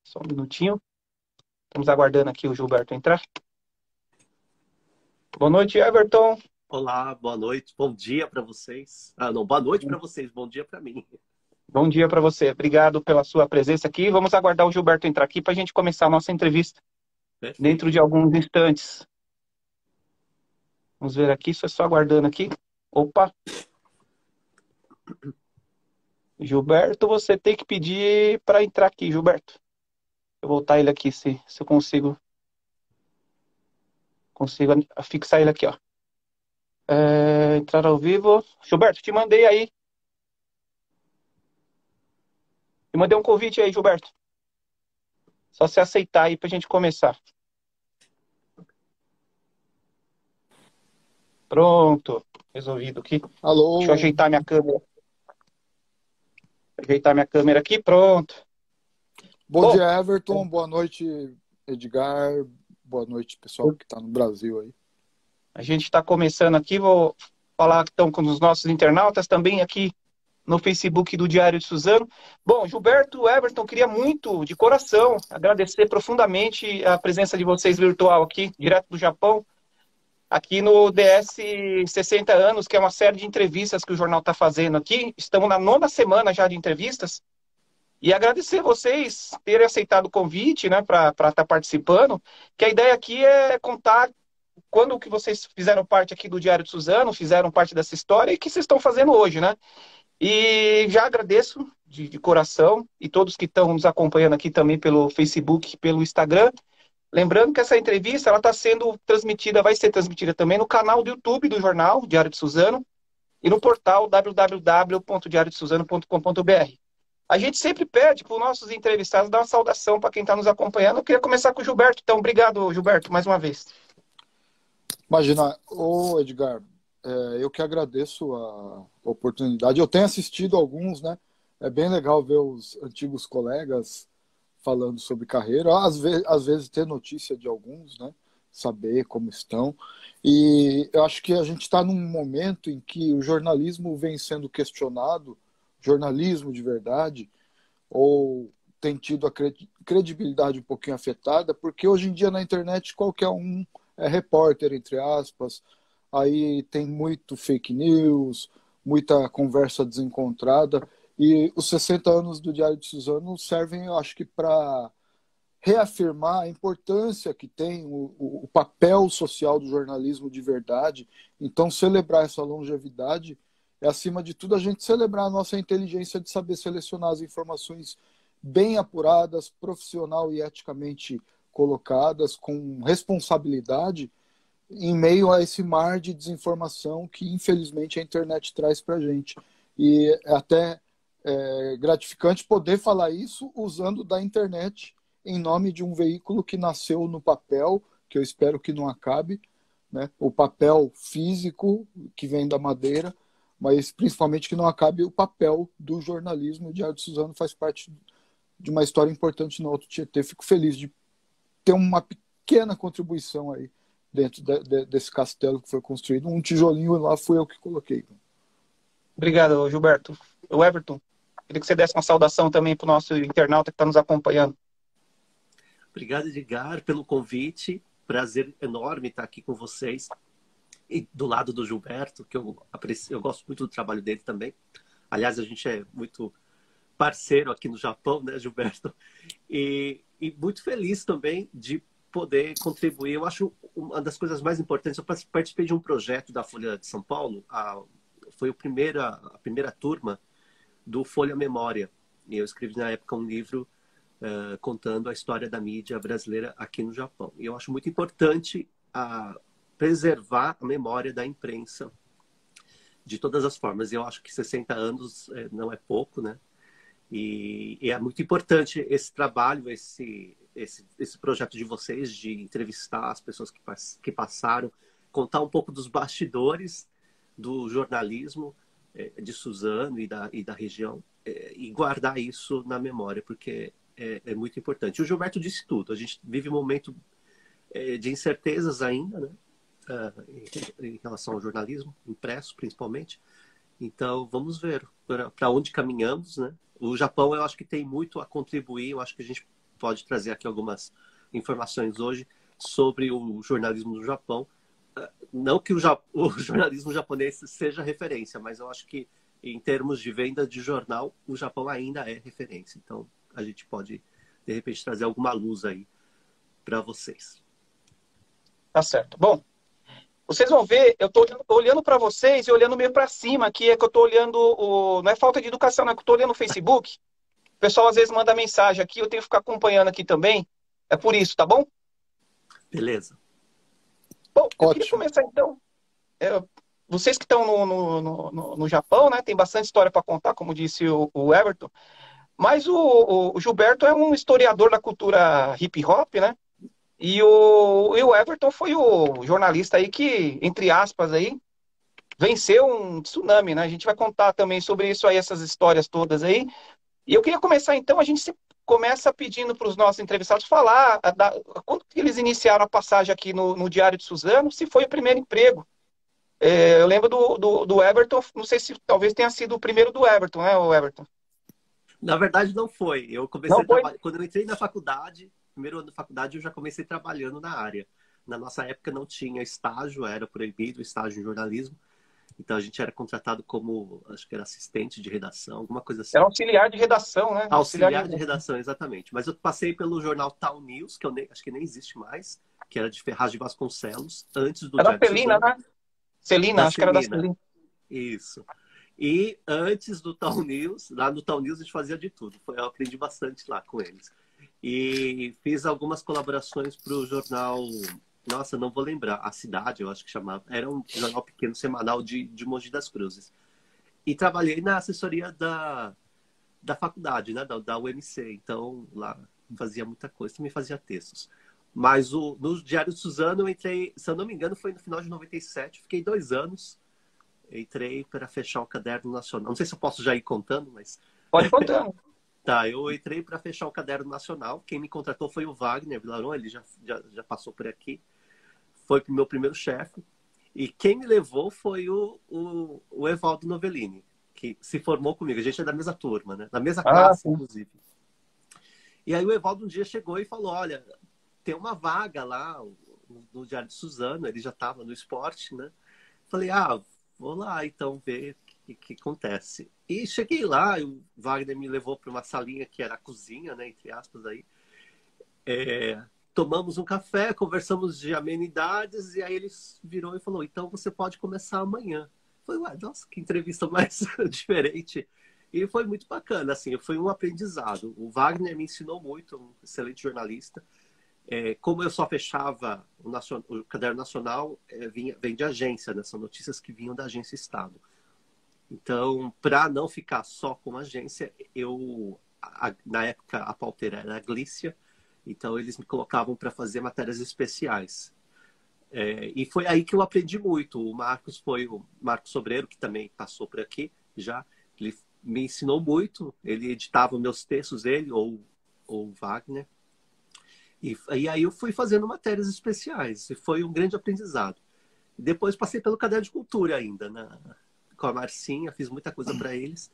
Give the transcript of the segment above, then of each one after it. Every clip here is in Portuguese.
Só um minutinho. Estamos aguardando aqui o Gilberto entrar. Boa noite, Everton. Olá, boa noite, bom dia para vocês. Ah, não, boa noite para vocês, bom dia para mim. Bom dia para você. Obrigado pela sua presença aqui. Vamos aguardar o Gilberto entrar aqui para a gente começar a nossa entrevista Perfeito. dentro de alguns instantes. Vamos ver aqui, só aguardando aqui. Opa! Gilberto, você tem que pedir para entrar aqui, Gilberto. Eu vou voltar ele aqui, se eu consigo fixar ele aqui, ó. Entrar ao vivo. Gilberto, te mandei aí. Te mandei um convite aí, Gilberto. Só se aceitar aí para a gente começar. Pronto. Resolvido aqui. Deixa eu Alô, ajeitar minha câmera. Ajeitar minha câmera aqui, pronto. bom Bom, dia, Everton. Boa noite, Edgar. Boa noite, pessoal que está no Brasil aí. a gente está começando aqui, vou falar então com os nossos internautas, também aqui no Facebook do Diário de Suzano. Bom, Gilberto, Everton, queria muito, de coração, agradecer profundamente a presença de vocês virtual aqui, direto do Japão, aqui no DS 60 anos, que é uma série de entrevistas que o jornal está fazendo aqui. Estamos na 9ª semana já de entrevistas. E agradecer vocês terem aceitado o convite, né, para estar participando, que a ideia aqui é contar quando que vocês fizeram parte aqui do Diário de Suzano, fizeram parte dessa história e o que vocês estão fazendo hoje, né? E já agradeço de coração e todos que estão nos acompanhando aqui também pelo Facebook, pelo Instagram. Lembrando que essa entrevista ela está sendo transmitida, vai ser transmitida também no canal do YouTube do jornal Diário de Suzano e no portal www.diariodesuzano.com.br. A gente sempre pede para os nossos entrevistados dar uma saudação para quem está nos acompanhando. Eu queria começar com o Gilberto. Então, obrigado, Gilberto, mais uma vez. Imagina, ô Edgar, eu que agradeço a oportunidade. Eu tenho assistido alguns, né? É bem legal ver os antigos colegas falando sobre carreira. Às vezes ter notícia de alguns, né? Saber como estão. E eu acho que a gente está num momento em que o jornalismo vem sendo questionado, jornalismo de verdade, ou tem tido a credibilidade um pouquinho afetada, porque hoje em dia na internet qualquer um é repórter, entre aspas, aí tem muito fake news, muita conversa desencontrada, e os 60 anos do Diário de Suzano servem, eu acho que, para reafirmar a importância que tem o papel social do jornalismo de verdade. Então, celebrar essa longevidade é, acima de tudo, a gente celebrar a nossa inteligência de saber selecionar as informações bem apuradas, profissional e eticamente colocadas, com responsabilidade, em meio a esse mar de desinformação que, infelizmente, a internet traz para a gente. E é até gratificante poder falar isso usando da internet em nome de um veículo que nasceu no papel, que eu espero que não acabe, né? O papel físico que vem da madeira, mas principalmente que não acabe o papel do jornalismo. O Diário de Suzano faz parte de uma história importante no Alto Tietê. Fico feliz de ter uma pequena contribuição aí dentro desse castelo que foi construído. Um tijolinho lá fui eu que coloquei. Obrigado, Gilberto. O Everton, queria que você desse uma saudação também para o nosso internauta que está nos acompanhando. Obrigado, Edgar, pelo convite. Prazer enorme estar aqui com vocês. E do lado do Gilberto, que eu aprecio, eu gosto muito do trabalho dele também. Aliás, a gente é muito parceiro aqui no Japão, né, Gilberto? E muito feliz também de poder contribuir. Eu acho uma das coisas mais importantes. Eu participei de um projeto da Folha de São Paulo. Foi a primeira turma do Folha Memória. E eu escrevi na época um livro contando a história da mídia brasileira aqui no Japão. E eu acho muito importante preservar a memória da imprensa de todas as formas. E eu acho que 60 anos não é pouco, né? E é muito importante esse trabalho, esse projeto de vocês, de entrevistar as pessoas que passaram, contar um pouco dos bastidores do jornalismo de Suzano e da região, e guardar isso na memória, porque é muito importante. O Gilberto disse tudo. A gente vive um momento de incertezas ainda, né? em relação ao jornalismo, impresso principalmente. Então, vamos ver para onde caminhamos, né? O Japão, eu acho que tem muito a contribuir. Eu acho que a gente pode trazer aqui algumas informações hoje sobre o jornalismo do Japão. Não que o jornalismo japonês seja referência, mas eu acho que em termos de venda de jornal, o Japão ainda é referência. Então, a gente pode, de repente, trazer alguma luz aí para vocês. Tá certo. Bom, vocês vão ver, eu tô olhando para vocês e olhando meio para cima aqui, é que eu tô olhando não é falta de educação, não é que eu tô olhando o Facebook. O pessoal às vezes manda mensagem aqui, eu tenho que ficar acompanhando aqui também. É por isso, tá bom? Beleza. Bom, eu queria Ótimo. começar então. Vocês que estão no Japão, né? Tem bastante história para contar, como disse o Everton. Mas o Gilberto é um historiador da cultura hip hop, né? E o Everton foi o jornalista aí que, entre aspas, aí, venceu um tsunami, né? A gente vai contar também sobre isso aí, essas histórias todas aí. E eu queria começar então, a gente se começa pedindo para os nossos entrevistados falar quando que eles iniciaram a passagem aqui no Diário de Suzano, se foi o primeiro emprego. Eu lembro do Everton, não sei se talvez tenha sido o primeiro do Everton, né, o Everton? Na verdade, não foi. Eu comecei Não a foi? trabalhar. Quando eu entrei na faculdade, primeiro ano da faculdade, eu já comecei trabalhando na área. Na nossa época não tinha estágio, era proibido o estágio em jornalismo. Então a gente era contratado como, acho que era assistente de redação, alguma coisa assim. Era auxiliar de redação, né? Auxiliar de Auxiliar de redação. redação, exatamente. Mas eu passei pelo jornal Tal News, que acho que nem existe mais, que era de Ferraz de Vasconcelos, antes do Era da Diário de Celina, Suzano, né? Celina, da acho que era da Celina. Celina. Isso. E antes do Tal News, lá no Tal News a gente fazia de tudo. Eu aprendi bastante lá com eles. E fiz algumas colaborações para o jornal, nossa, não vou lembrar, A Cidade, eu acho que chamava. Era um jornal pequeno, semanal de Mogi das Cruzes. E trabalhei na assessoria da faculdade, né, da UMC. Então, lá fazia muita coisa, também fazia textos. Mas no Diário de Suzano eu entrei, se eu não me engano, foi no final de 97, fiquei 2 anos. Entrei para fechar o Caderno Nacional. Não sei se eu posso já ir contando, mas... Pode contar. Tá, eu entrei para fechar o Caderno Nacional. Quem me contratou foi o Wagner Vilaron, ele já passou por aqui. Foi o meu primeiro chefe. E quem me levou foi o Evaldo Novellini, que se formou comigo. A gente é da mesma turma, né? Da mesma Ah, classe, sim. inclusive. E aí o Evaldo um dia chegou e falou, olha, tem uma vaga lá no Diário de Suzano, ele já estava no esporte, né? Falei, vou lá então ver o que acontece. E cheguei lá, e o Wagner me levou para uma salinha que era a cozinha, né, entre aspas aí. Tomamos um café, conversamos de amenidades, e aí ele virou e falou, então você pode começar amanhã. Falei, ué, nossa, que entrevista mais diferente. E foi muito bacana, assim, foi um aprendizado. O Wagner me ensinou muito, um excelente jornalista. Como eu só fechava o Caderno Nacional, vem de agência, né? São notícias que vinham da agência Estado. Então, para não ficar só com a agência, na época a pauteira era a Glícia, então eles me colocavam para fazer matérias especiais. E foi aí que eu aprendi muito. O Marcos Sobreiro, que também passou por aqui já, ele me ensinou muito, ele editava meus textos, ele ou o Wagner. E aí eu fui fazendo matérias especiais, e foi um grande aprendizado. Depois passei pelo Caderno de Cultura ainda, com a Marcinha, fiz muita coisa para eles.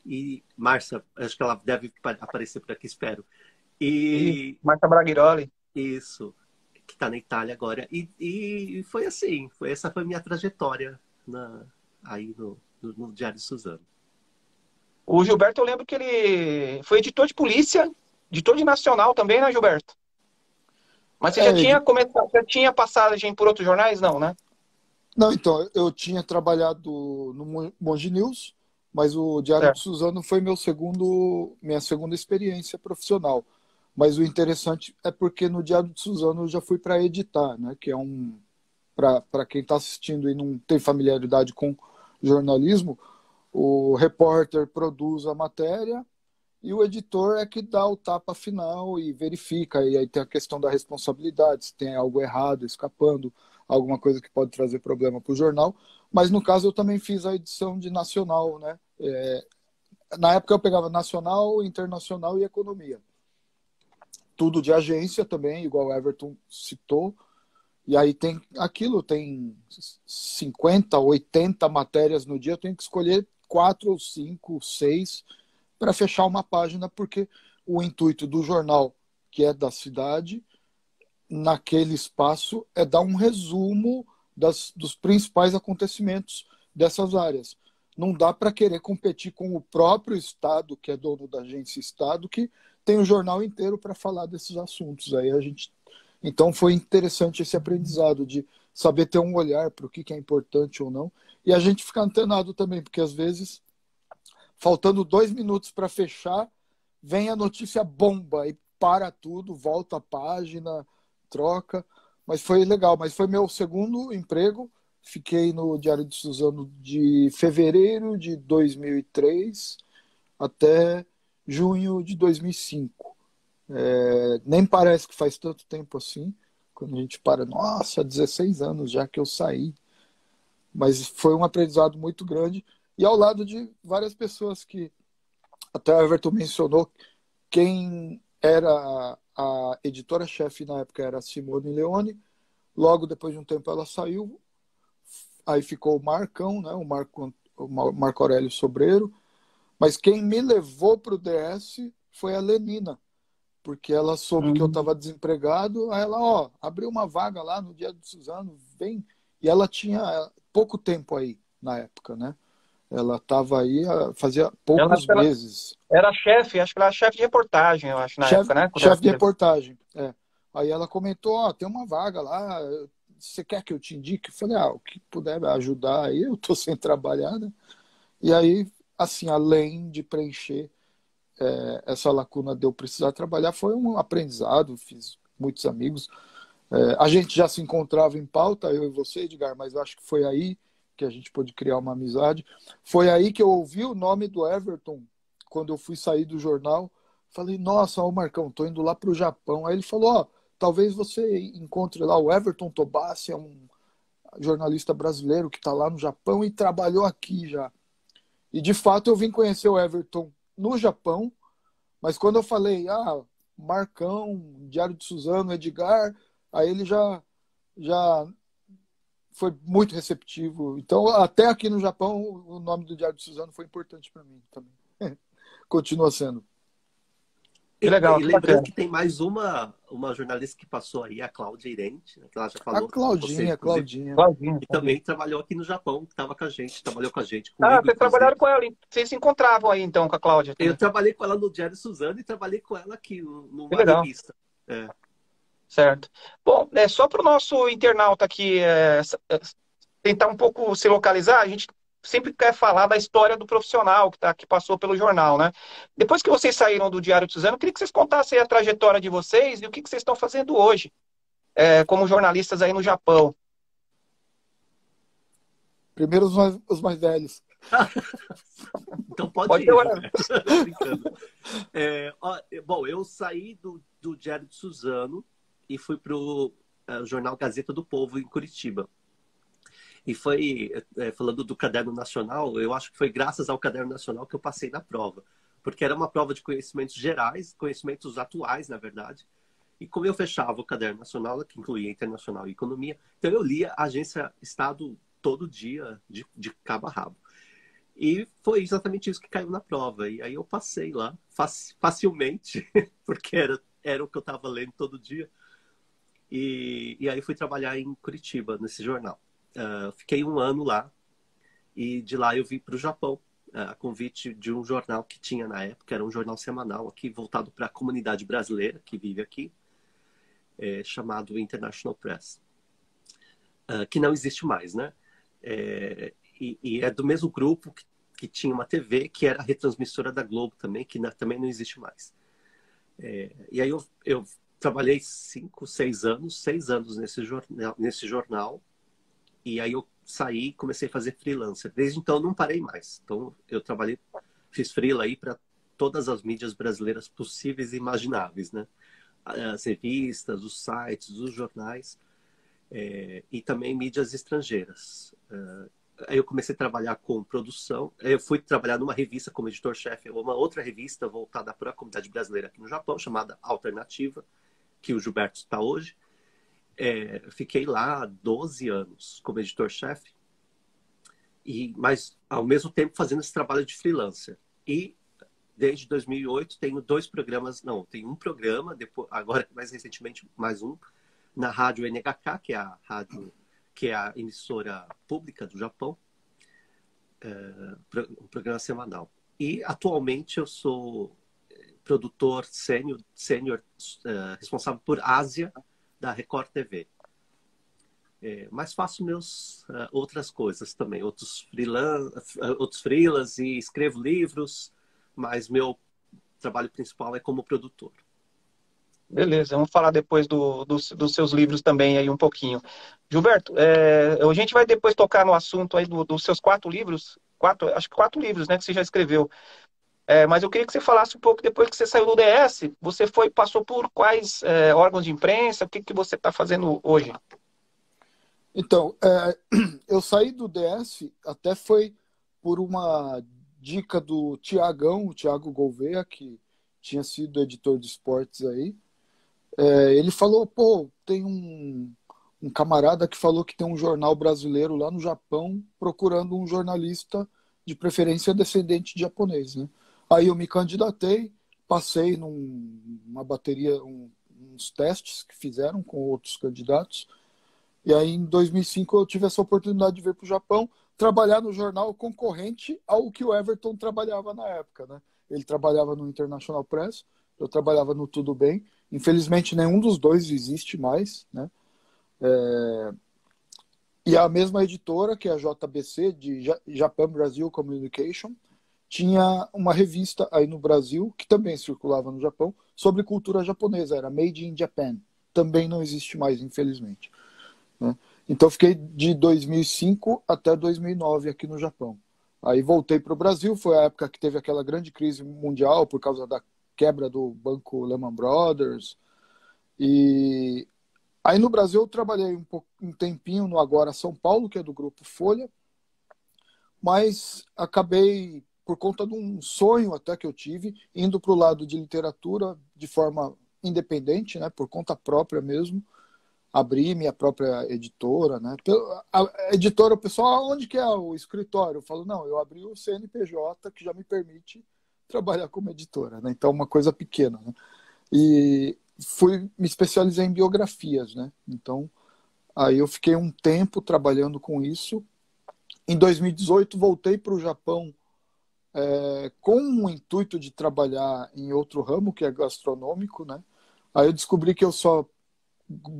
E Márcia, acho que ela deve aparecer por aqui, espero. E Marta Braghiroli. Isso, que está na Itália agora. E foi assim, essa foi a minha trajetória aí no Diário de Suzano. O Gilberto, eu lembro que ele foi editor de polícia, editor de nacional também, né, Gilberto? Mas você já tinha começado, já tinha passagem por outros jornais? Não, né? Não, então, eu tinha trabalhado no Mogi News, mas o Diário de Suzano foi minha segunda experiência profissional. Mas o interessante é porque no Diário de Suzano eu já fui para editar, né? Que é para quem está assistindo e não tem familiaridade com jornalismo, o repórter produz a matéria e o editor é que dá o tapa final e verifica. E aí tem a questão da responsabilidade, se tem algo errado, escapando, alguma coisa que pode trazer problema para o jornal. Mas no caso eu também fiz a edição de nacional, né? Na época eu pegava nacional, internacional e economia. Tudo de agência também, igual o Everton citou. E aí tem aquilo, tem 50, 80 matérias no dia, eu tenho que escolher 4 ou 5, 6 para fechar uma página, porque o intuito do jornal, que é da cidade, naquele espaço, é dar um resumo dos principais acontecimentos dessas áreas. Não dá para querer competir com o próprio Estado, que é dono da agência Estado, que tem o jornal inteiro para falar desses assuntos. Aí a gente... Então foi interessante esse aprendizado de saber ter um olhar para o que é importante ou não. E a gente fica antenado também, porque às vezes, faltando 2 minutos para fechar, vem a notícia bomba e para tudo, volta a página, troca. Mas foi legal. Mas foi meu segundo emprego. Fiquei no Diário de Suzano de fevereiro de 2003 até junho de 2005. Nem parece que faz tanto tempo assim, quando a gente para, nossa, 16 anos já que eu saí. Mas foi um aprendizado muito grande, e ao lado de várias pessoas que até o Everton mencionou, quem era a editora-chefe na época era a Simone Leone, logo depois de um tempo ela saiu, aí ficou o Marcão, né, o Marco Aurélio Sobreiro, mas quem me levou para o DS foi a Lenina, porque ela soube que eu estava desempregado, aí ela, abriu uma vaga lá no Diário de Suzano, vem. E ela tinha pouco tempo aí, na época, né? Ela estava aí, fazia poucos meses. Era chefe, acho que ela era chefe de reportagem, eu acho, na época, né? Chefe de reportagem, Aí ela comentou, tem uma vaga lá, você quer que eu te indique? Eu falei, o que puder ajudar aí, eu tô sem trabalhar, né? E aí, assim, além de preencher essa lacuna de eu precisar trabalhar, foi um aprendizado, fiz muitos amigos. A gente já se encontrava em pauta, eu e você, Edgar, mas eu acho que foi aí que a gente pôde criar uma amizade. Foi aí que eu ouvi o nome do Everton, quando eu fui sair do jornal. Falei, nossa, Marcão, tô indo lá para o Japão. Aí ele falou, talvez você encontre lá o Everton Tobassi, é um jornalista brasileiro que está lá no Japão e trabalhou aqui já. E de fato eu vim conhecer o Everton no Japão, mas quando eu falei, Marcão, Diário de Suzano, Edgar, aí ele já foi muito receptivo. Então, até aqui no Japão, o nome do Diário de Suzano foi importante para mim também. Continua sendo. Que legal. E lembrando que tem mais uma jornalista que passou aí, a Cláudia Irente, né, que ela já falou. A Claudinha. E também trabalhou aqui no Japão, que estava com a gente, trabalhou com a gente. Comigo, vocês trabalharam com ela, vocês se encontravam aí então com a Cláudia? Eu trabalhei com ela no Diário Suzano e trabalhei com ela aqui, numa revista. Certo. Bom, só para o nosso internauta aqui tentar um pouco se localizar, a gente sempre quer falar da história do profissional que passou pelo jornal, né? Depois que vocês saíram do Diário de Suzano, eu queria que vocês contassem a trajetória de vocês e o que vocês estão fazendo hoje, como jornalistas aí no Japão. Primeiro os mais velhos. Então pode ir. Bom, eu saí do Diário de Suzano e fui para o jornal Gazeta do Povo, em Curitiba. E foi, falando do Caderno Nacional, eu acho que foi graças ao Caderno Nacional que eu passei na prova. Porque era uma prova de conhecimentos gerais, conhecimentos atuais, na verdade. E como eu fechava o Caderno Nacional, que incluía Internacional e Economia, então eu lia a Agência Estado todo dia, de cabo a rabo. E foi exatamente isso que caiu na prova. E aí eu passei lá, facilmente, porque era o que eu estava lendo todo dia. E aí fui trabalhar em Curitiba, nesse jornal. Fiquei 1 ano lá, e de lá eu vim para o Japão, a convite de um jornal que tinha na época, era um jornal semanal aqui, voltado para a comunidade brasileira que vive aqui, chamado International Press, que não existe mais, né? E é do mesmo grupo que tinha uma TV, que era a retransmissora da Globo também, que também não existe mais. E aí eu trabalhei 5, 6 anos, 6 anos nesse jornal, e aí eu saí e comecei a fazer freelancer. Desde então eu não parei mais. Então eu fiz freela aí para todas as mídias brasileiras possíveis e imagináveis, né? As revistas, os sites, os jornais, e também mídias estrangeiras. Aí eu comecei a trabalhar com produção. Eu fui trabalhar numa revista como editor-chefe, uma outra revista voltada para a comunidade brasileira aqui no Japão, chamada Alternativa, que o Gilberto está hoje. fiquei lá 12 anos como editor-chefe, mas ao mesmo tempo fazendo esse trabalho de freelancer. E desde 2008 tenho dois programas, não, tenho um programa, depois, agora mais recentemente mais um, na rádio NHK, que é a emissora pública do Japão, um programa semanal. E atualmente eu sou produtor sênior responsável por Ásia da Record TV. Mas faço outras coisas também, outros freelas e escrevo livros, mas meu trabalho principal é como produtor. Beleza, vamos falar depois dos seus livros também aí um pouquinho. Gilberto, a gente vai depois tocar no assunto aí dos seus 4 livros, acho que 4 livros, né, que você já escreveu. Mas eu queria que você falasse um pouco, depois que você saiu do DS, você passou por quais órgãos de imprensa, o que você está fazendo hoje? Então, eu saí do DS, até foi por uma dica do Tiagão, o Thiago Gouveia, que tinha sido editor de esportes aí. Ele falou, pô, tem um camarada que falou que tem um jornal brasileiro lá no Japão procurando um jornalista de preferência descendente de japonês, né? Aí eu me candidatei, passei numa bateria, uns testes que fizeram com outros candidatos. E aí, em 2005, eu tive essa oportunidade de vir para o Japão, trabalhar no jornal concorrente ao que o Everton trabalhava na época, né? Ele trabalhava no International Press, eu trabalhava no Tudo Bem. Infelizmente, nenhum dos dois existe mais, né? E a mesma editora, que é a JBC, de Japan Brazil Communication, tinha uma revista aí no Brasil, que também circulava no Japão, sobre cultura japonesa, era Made in Japan. Também não existe mais, infelizmente, né? Então, fiquei de 2005 até 2009 aqui no Japão. Aí voltei para o Brasil, foi a época que teve aquela grande crise mundial por causa da quebra do banco Lehman Brothers. E aí no Brasil eu trabalhei um tempinho no Agora São Paulo, que é do Grupo Folha, mas acabei, por conta de um sonho até que eu tive, indo para o lado de literatura de forma independente, né, por conta própria mesmo. Abri minha própria editora, né? A editora, o pessoal, onde que é o escritório? Eu falo, não, eu abri o CNPJ, que já me permite trabalhar como editora, né? Então, uma coisa pequena, né? E me especializei em biografias, né? Então, aí eu fiquei um tempo trabalhando com isso. Em 2018, voltei para o Japão com o intuito de trabalhar em outro ramo, que é gastronômico, né? Aí eu descobri que eu só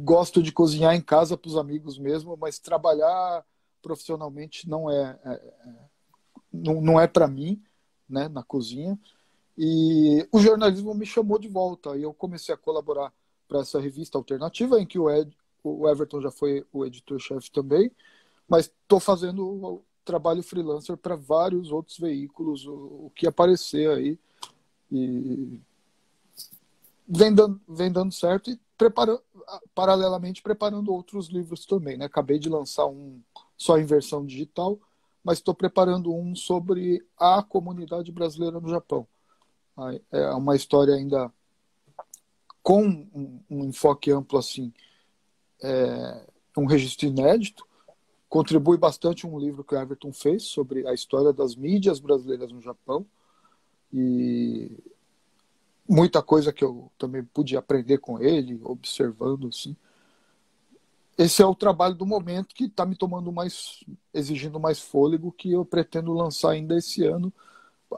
gosto de cozinhar em casa para os amigos mesmo, mas trabalhar profissionalmente não é para mim, né, na cozinha. E o jornalismo me chamou de volta. E eu comecei a colaborar para essa revista alternativa, em que o Everton já foi o editor-chefe também, mas estou fazendo o trabalho freelancer para vários outros veículos, o que aparecer aí. E vem dando certo e paralelamente preparando outros livros também, né? Acabei de lançar um só em versão digital, mas estou preparando um sobre a comunidade brasileira no Japão. É uma história ainda com um enfoque amplo, assim, um registro inédito. Contribui bastante um livro que o Everton fez sobre a história das mídias brasileiras no Japão. E muita coisa que eu também pude aprender com ele, observando, assim. Esse é o trabalho do momento que está me exigindo mais fôlego, que eu pretendo lançar ainda esse ano.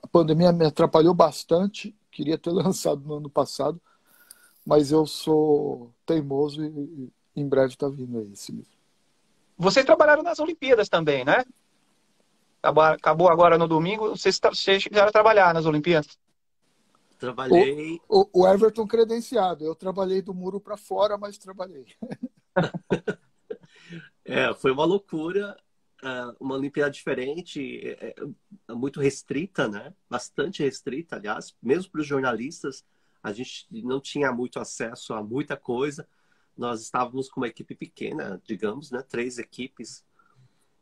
A pandemia me atrapalhou bastante, queria ter lançado no ano passado, mas eu sou teimoso e em breve está vindo aí esse livro. Vocês trabalharam nas Olimpíadas também, né? Acabou agora no domingo, vocês chegaram a trabalhar nas Olimpíadas? Trabalhei. O Everton credenciado. Eu trabalhei do muro para fora, mas trabalhei. Foi uma loucura, uma Olimpíada diferente, muito restrita, né? Bastante restrita, aliás, mesmo para os jornalistas. A gente não tinha muito acesso a muita coisa. Nós estávamos com uma equipe pequena, digamos, né? 3 equipes.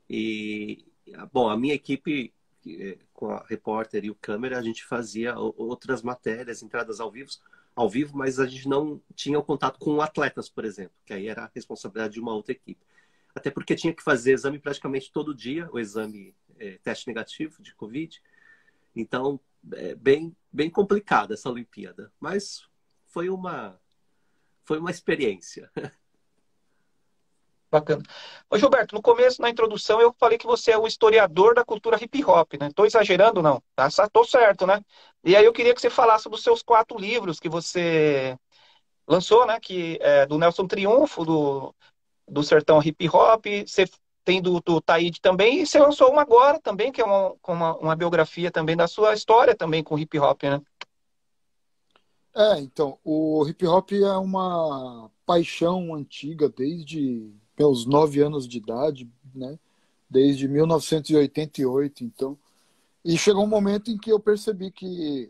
E, bom, a minha equipe com a repórter e o câmera, a gente fazia outras matérias, entradas ao vivo, mas a gente não tinha o contato com atletas, por exemplo, que aí era a responsabilidade de uma outra equipe. Até porque tinha que fazer exame praticamente todo dia, o exame teste negativo de Covid. Então, bem complicada essa Olimpíada. Mas foi uma experiência. Bacana. Ô, Gilberto, no começo, na introdução, eu falei que você é o historiador da cultura hip hop, né? Tô exagerando, não? Tô certo, né? E aí eu queria que você falasse dos seus 4 livros que você lançou, né? Que é do Nelson Triunfo, do Sertão Hip Hop, você tem do Taíde também, e você lançou uma agora também, que é uma biografia também da sua história também com hip hop, né? Então, o hip hop é uma paixão antiga desde meus 9 anos de idade, né? Desde 1988, então. E chegou um momento em que eu percebi que...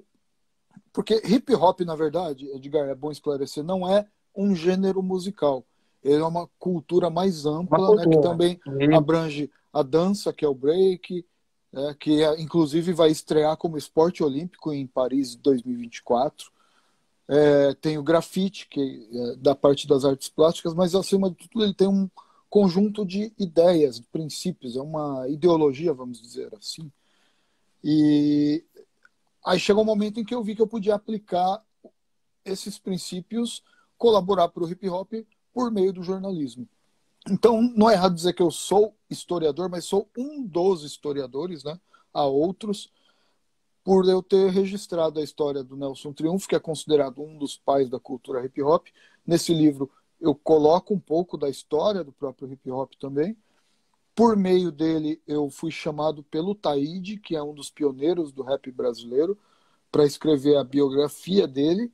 Porque hip hop, na verdade, Edgar, é bom esclarecer, não é um gênero musical. Ele é uma cultura mais Uma ampla, né? Que cultura. também abrange a dança, que é o break, que inclusive vai estrear como esporte olímpico em Paris 2024. Tem o grafite, que é da parte das artes plásticas, mas acima de tudo ele tem um conjunto de ideias, de princípios, é uma ideologia, vamos dizer assim. E aí chegou um momento em que eu vi que eu podia aplicar esses princípios, colaborar para o hip hop por meio do jornalismo. Então, não é errado dizer que eu sou historiador, mas sou um dos historiadores, né? Há outros, por eu ter registrado a história do Nelson Triunfo, que é considerado um dos pais da cultura hip hop. Nesse livro eu coloco um pouco da história do próprio hip hop também. Por meio dele eu fui chamado pelo Taíde, que é um dos pioneiros do rap brasileiro, para escrever a biografia dele.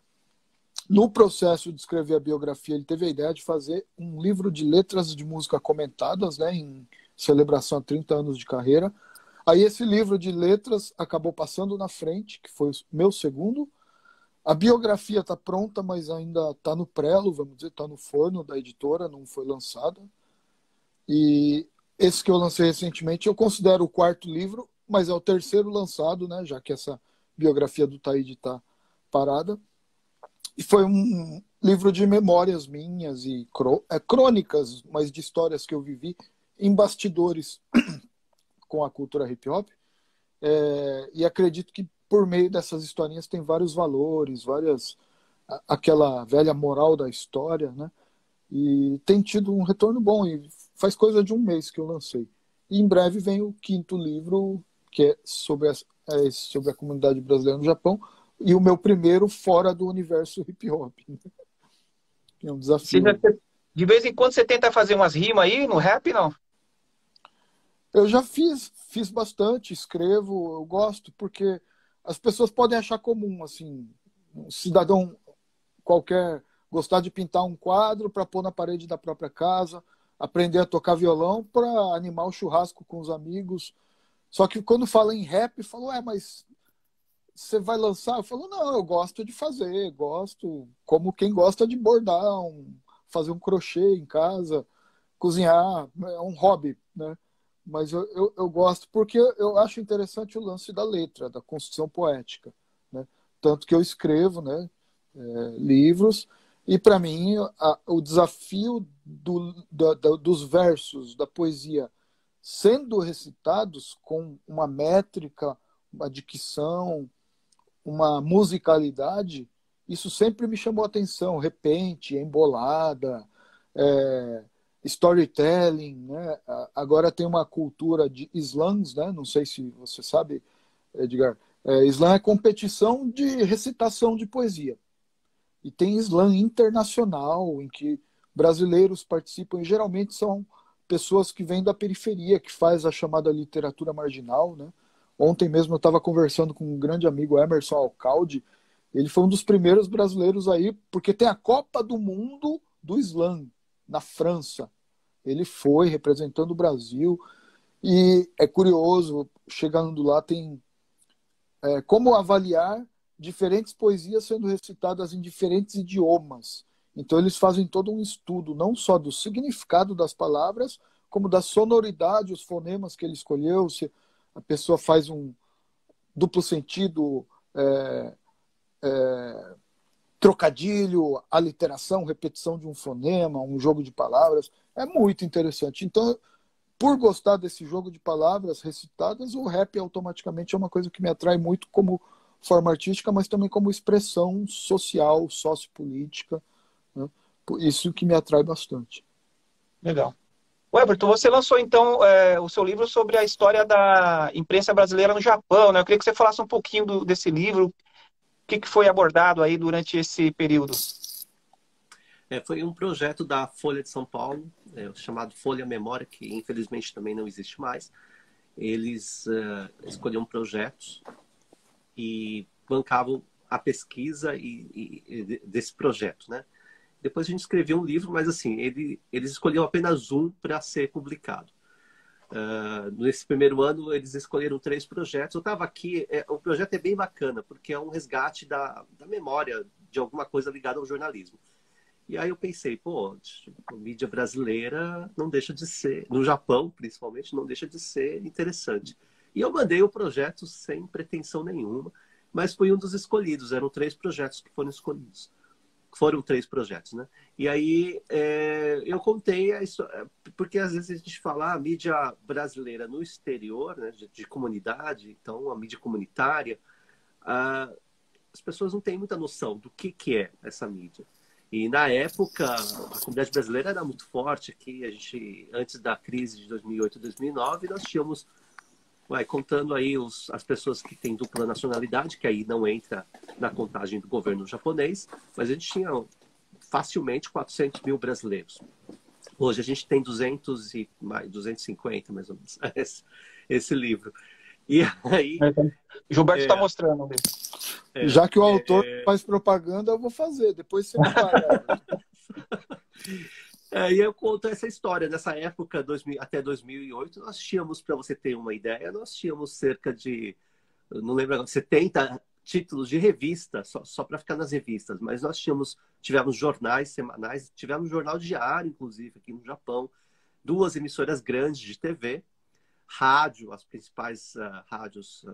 No processo de escrever a biografia, ele teve a ideia de fazer um livro de letras de música comentadas, né, em celebração a 30 anos de carreira. Aí esse livro de letras acabou passando na frente, que foi o meu segundo. A biografia está pronta, mas ainda está no prelo, vamos dizer, está no forno da editora, não foi lançada. E esse que eu lancei recentemente, eu considero o 4º livro, mas é o 3º lançado, né, já que essa biografia do Taíde está parada. E foi um livro de memórias minhas e crônicas, mas de histórias que eu vivi em bastidores com a cultura hip hop. E acredito que por meio dessas historinhas tem vários valores, aquela velha moral da história, né? E tem tido um retorno bom, e faz coisa de um mês que eu lancei. E em breve vem o 5º livro, que é sobre a comunidade brasileira no Japão, e o meu primeiro fora do universo hip hop. É um desafio. De vez em quando você tenta fazer umas rimas aí no rap, não? Eu já fiz bastante, escrevo, eu gosto, porque as pessoas podem achar comum, assim, um cidadão qualquer gostar de pintar um quadro para pôr na parede da própria casa, aprender a tocar violão para animar o churrasco com os amigos. Só que quando fala em rap, falou, mas você vai lançar? Eu falo, não, eu gosto de fazer, gosto, como quem gosta de bordar, fazer um crochê em casa, cozinhar, é um hobby, né? Mas eu gosto porque eu acho interessante o lance da letra, da construção poética, né? Tanto que eu escrevo, né, livros, e para mim o desafio dos versos, da poesia, sendo recitados com uma métrica, uma dicção, uma musicalidade, isso sempre me chamou a atenção. Repente, embolada, storytelling, né? Agora tem uma cultura de slams, né? Não sei se você sabe, Edgar. Slam é competição de recitação de poesia. E tem slam internacional, em que brasileiros participam, e geralmente são pessoas que vêm da periferia, que faz a chamada literatura marginal, né? Ontem mesmo eu estava conversando com um grande amigo, Emerson Alcalde. Ele foi um dos primeiros brasileiros aí, porque tem a Copa do Mundo do Slam, na França. Ele foi representando o Brasil. E é curioso, chegando lá, tem como avaliar diferentes poesias sendo recitadas em diferentes idiomas. Então eles fazem todo um estudo, não só do significado das palavras, como da sonoridade, os fonemas que ele escolheu, se a pessoa faz um duplo sentido, trocadilho, aliteração, repetição de um fonema, um jogo de palavras. É muito interessante. Então, por gostar desse jogo de palavras recitadas, o rap automaticamente é uma coisa que me atrai muito como forma artística, mas também como expressão social, sociopolítica, né? Isso que me atrai bastante. Legal. Everton, você lançou então o seu livro sobre a história da imprensa brasileira no Japão, né? Eu queria que você falasse um pouquinho desse livro, o que foi abordado aí durante esse período. Foi um projeto da Folha de São Paulo, chamado Folha Memória, que infelizmente também não existe mais. Eles escolhiam projetos e bancavam a pesquisa desse projeto, né? Depois a gente escreveu um livro, mas assim, eles escolheram apenas um para ser publicado. Nesse primeiro ano, eles escolheram 3 projetos. Eu estava aqui, o projeto é bem bacana, porque é um resgate da memória de alguma coisa ligada ao jornalismo. E aí eu pensei, pô, a mídia brasileira não deixa de ser, no Japão principalmente, não deixa de ser interessante. E eu mandei o projeto sem pretensão nenhuma, mas foi um dos escolhidos. Eram 3 projetos que foram escolhidos. Foram 3 projetos, né? E aí eu contei a história, porque às vezes a gente fala a mídia brasileira no exterior, né, de comunidade, então a mídia comunitária, as pessoas não têm muita noção do que é essa mídia. E na época a comunidade brasileira era muito forte aqui. A gente, antes da crise de 2008, 2009, nós tínhamos, contando aí as pessoas que têm dupla nacionalidade, que aí não entra na contagem do governo japonês, mas a gente tinha facilmente 400 mil brasileiros. Hoje a gente tem 250, mais ou menos, esse livro. E aí... Gilberto está mostrando. Já que o autor faz propaganda, eu vou fazer. Depois você me paga. E eu conto essa história. Nessa época, até 2008, nós tínhamos, para você ter uma ideia, nós tínhamos cerca de, não lembro agora, 70 títulos de revista, só para ficar nas revistas. Mas nós tivemos jornais semanais, tivemos jornal diário, inclusive, aqui no Japão, 2 emissoras grandes de TV, rádio, as principais rádios,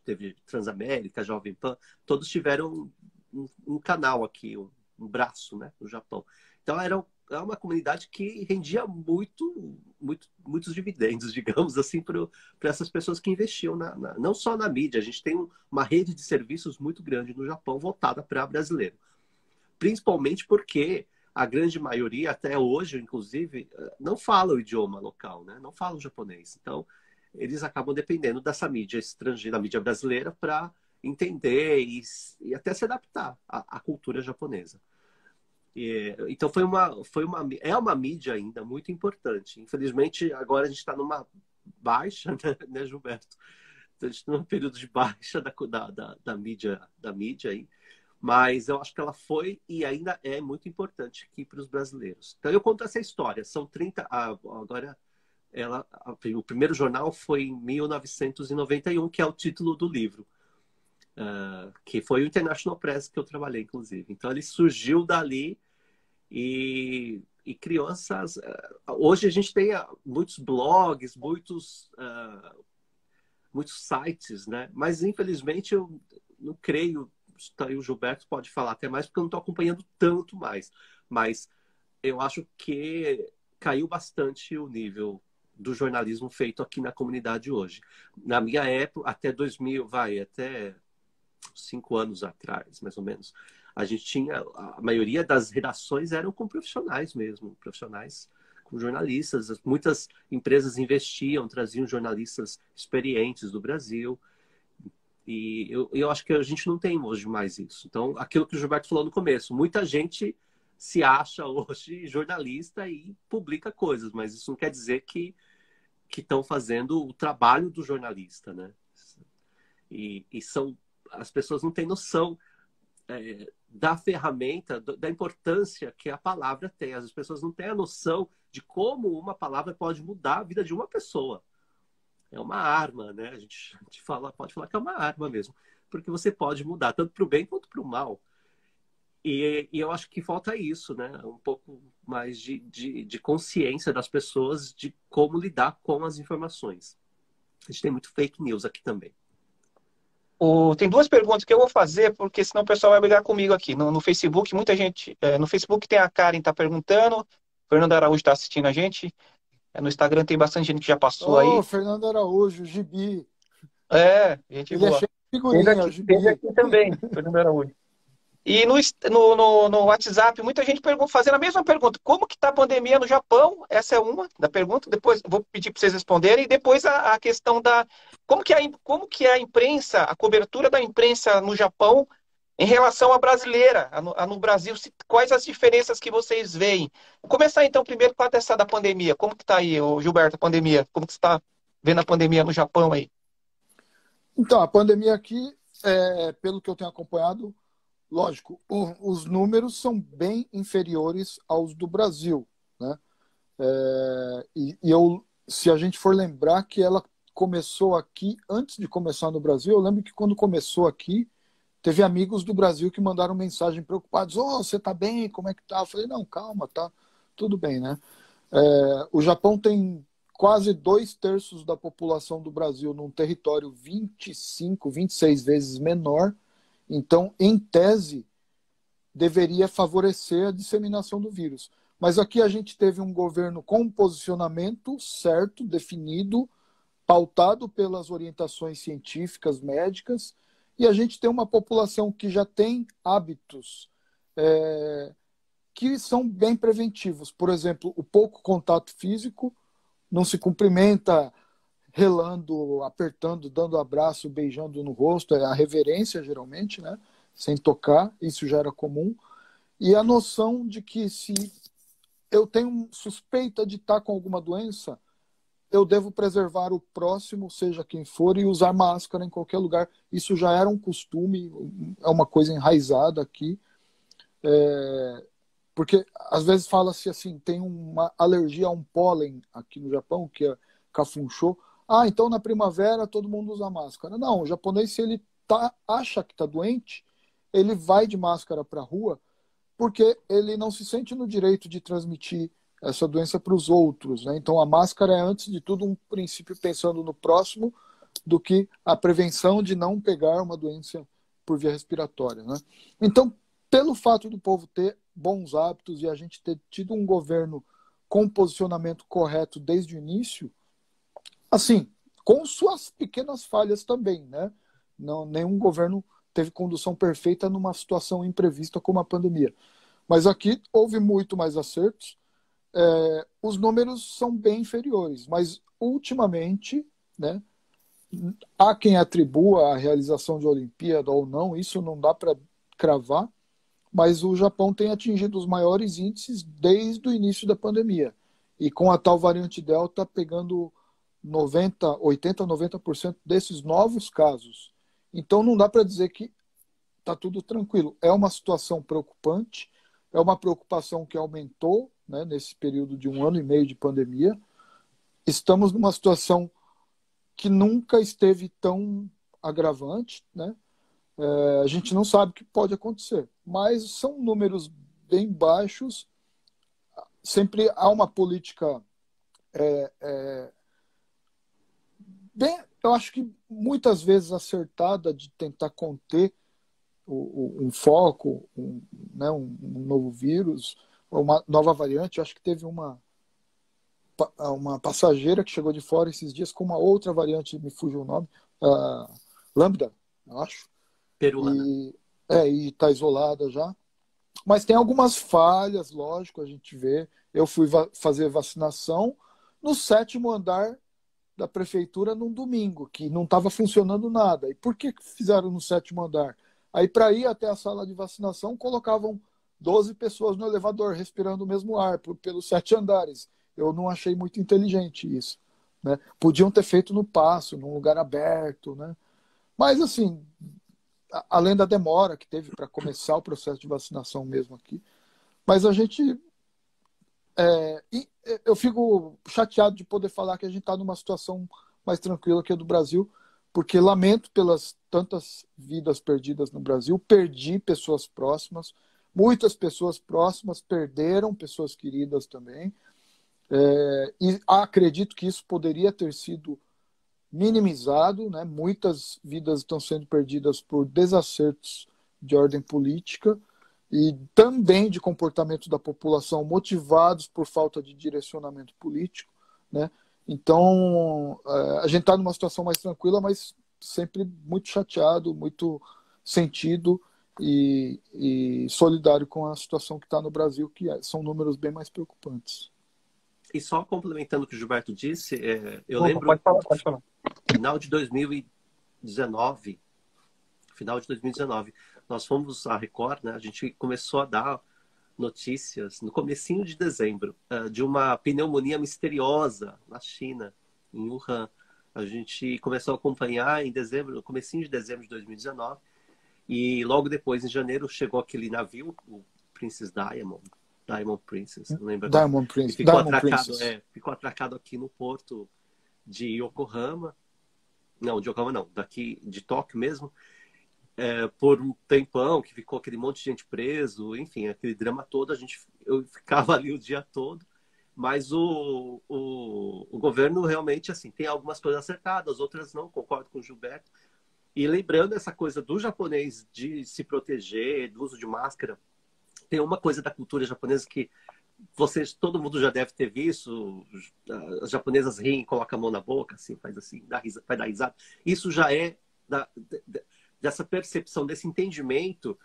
teve Transamérica, Jovem Pan, todos tiveram um canal aqui, um braço, né, no Japão. Então era uma comunidade que rendia muitos dividendos, digamos assim, para essas pessoas que investiam não só na mídia. A gente tem uma rede de serviços muito grande no Japão voltada para brasileiro. Principalmente porque a grande maioria, até hoje, inclusive, não fala o idioma local, né? Não fala o japonês. Então, eles acabam dependendo dessa mídia estrangeira, da mídia brasileira, para entender e até se adaptar à cultura japonesa. Então, é uma mídia ainda muito importante. Infelizmente, agora a gente está numa baixa, né, Gilberto? Então, a gente está num período de baixa da mídia aí. Mas eu acho que ela foi e ainda é muito importante aqui para os brasileiros. Então, eu conto essa história. São 30... agora, o primeiro jornal foi em 1991, que é o título do livro. Que foi o International Press que eu trabalhei, inclusive. Então, ele surgiu dali e criou essas... Hoje a gente tem muitos blogs, muitos sites, né? Mas, infelizmente, eu não creio... O Gilberto pode falar até mais, porque eu não estou acompanhando tanto mais. Mas eu acho que caiu bastante o nível do jornalismo feito aqui na comunidade hoje. Na minha época, até 2000, até 5 anos atrás, mais ou menos, a gente tinha... A maioria das redações eram com profissionais mesmo, profissionais com jornalistas. Muitas empresas investiam, traziam jornalistas experientes do Brasil. E eu acho que a gente não tem hoje mais isso. Então, aquilo que o Gilberto falou no começo, muita gente se acha hoje jornalista e publica coisas, mas isso não quer dizer que estão fazendo o trabalho do jornalista, né? As pessoas não têm noção da ferramenta, da importância que a palavra tem. As pessoas não têm a noção de como uma palavra pode mudar a vida de uma pessoa. É uma arma, né? A gente pode falar que é uma arma mesmo, porque você pode mudar tanto para o bem quanto para o mal. E eu acho que falta isso, né? Um pouco mais de consciência das pessoas de como lidar com as informações. A gente tem muito fake news aqui também. Tem duas perguntas que eu vou fazer, porque senão o pessoal vai brigar comigo aqui. No Facebook, muita gente. No Facebook tem a Karen tá perguntando, o Fernando Araújo está assistindo a gente. No Instagram tem bastante gente que já passou Ô, aí. Fernando Araújo, Gibi. Gente Ele é boa. cheio de figurinha, o Teve Gibi. aqui também, Fernando Araújo. E no WhatsApp, muita gente fazendo a mesma pergunta. Como que está a pandemia no Japão? Essa é uma da pergunta. Depois eu vou pedir para vocês responderem. E depois a questão da... Como que é a imprensa, a cobertura da imprensa no Japão em relação à brasileira, no Brasil? Quais as diferenças que vocês veem? Vou começar então primeiro com a dessa da pandemia. Como que está aí, Gilberto, a pandemia? Como que você está vendo a pandemia no Japão aí? Então, a pandemia aqui, pelo que eu tenho acompanhado, lógico, os números são bem inferiores aos do Brasil, né? Se a gente for lembrar que ela começou aqui antes de começar no Brasil, eu lembro que quando começou aqui, teve amigos do Brasil que mandaram mensagem preocupados: você tá bem? Como é que tá? Eu falei: não, calma, tá tudo bem, né? O Japão tem quase 2/3 da população do Brasil num território 25, 26 vezes menor. Então, em tese, deveria favorecer a disseminação do vírus. Mas aqui a gente teve um governo com um posicionamento certo, definido, pautado pelas orientações científicas, médicas, e a gente tem uma população que já tem hábitos que são bem preventivos. Por exemplo, o pouco contato físico, não se cumprimenta relando, apertando, dando abraço, beijando no rosto, é a reverência geralmente, né? Sem tocar, isso já era comum. E a noção de que se eu tenho suspeita de estar com alguma doença, eu devo preservar o próximo, seja quem for, e usar máscara em qualquer lugar. Isso já era um costume, é uma coisa enraizada aqui. Porque às vezes fala-se assim, tem uma alergia a um pólen aqui no Japão, que é cafunchô. Então na primavera todo mundo usa máscara. Não, o japonês, se ele acha que está doente, ele vai de máscara para a rua, porque ele não se sente no direito de transmitir essa doença para os outros, né? Então a máscara é, antes de tudo, um princípio pensando no próximo do que a prevenção de não pegar uma doença por via respiratória, né? Então, pelo fato do povo ter bons hábitos e a gente ter tido um governo com posicionamento correto desde o início, assim, com suas pequenas falhas também, né? Não, nenhum governo teve condução perfeita numa situação imprevista como a pandemia. Mas aqui houve muito mais acertos. Os números são bem inferiores, mas ultimamente, né, há quem atribua a realização de Olimpíada ou não, isso não dá para cravar, mas o Japão tem atingido os maiores índices desde o início da pandemia. E com a tal variante Delta pegando 80, 90% desses novos casos. Então não dá para dizer que está tudo tranquilo. É uma situação preocupante, é uma preocupação que aumentou, né, nesse período de 1 ano e meio de pandemia. Estamos numa situação que nunca esteve tão agravante, né? A gente não sabe o que pode acontecer, mas são números bem baixos. Sempre há uma política eu acho que muitas vezes acertada de tentar conter um foco, né, um novo vírus, uma nova variante. Eu acho que teve uma passageira que chegou de fora esses dias com uma outra variante, me fugiu o nome, Lambda, eu acho. Peruana. E está isolada já. Mas tem algumas falhas, lógico, a gente vê. Eu fui fazer vacinação no 7º andar da prefeitura num domingo, que não estava funcionando nada. E por que fizeram no 7º andar? Aí, para ir até a sala de vacinação, colocavam 12 pessoas no elevador, respirando o mesmo ar, pelos 7 andares. Eu não achei muito inteligente isso, né? Podiam ter feito no passo, num lugar aberto, né? Mas, assim, além da demora que teve para começar o processo de vacinação mesmo aqui. Mas a gente... eu fico chateado de poder falar que a gente está numa situação mais tranquila que a do Brasil, porque lamento pelas tantas vidas perdidas no Brasil. Perdi pessoas próximas, muitas pessoas próximas perderam pessoas queridas também, e acredito que isso poderia ter sido minimizado, né? Muitas vidas estão sendo perdidas por desacertos de ordem política e também de comportamento da população motivados por falta de direcionamento político, né? Então, a gente está numa situação mais tranquila, mas sempre muito chateado, muito sentido e solidário com a situação que está no Brasil, que são números bem mais preocupantes. E só complementando o que o Gilberto disse, eu Opa, lembro pode falar. final de 2019, nós fomos à Record, né? A gente começou a dar notícias no comecinho de dezembro de uma pneumonia misteriosa na China, em Wuhan. A gente começou a acompanhar em dezembro, no comecinho de dezembro de 2019, e logo depois, em janeiro, chegou aquele navio, o Princess Diamond Princess, não lembro agora. Diamond Princess. Ficou atracado aqui no porto de Yokohama. Não, de Yokohama não, daqui de Tóquio mesmo. Por um tempão, que ficou aquele monte de gente preso, enfim, aquele drama todo, eu ficava ali o dia todo, mas o governo realmente, assim, tem algumas coisas acertadas, outras não, concordo com o Gilberto. E lembrando essa coisa do japonês de se proteger, do uso de máscara, tem uma coisa da cultura japonesa que todo mundo já deve ter visto, as japonesas riem, colocam a mão na boca, assim, faz assim, vai dar risada. Isso já é dessa percepção, desse entendimento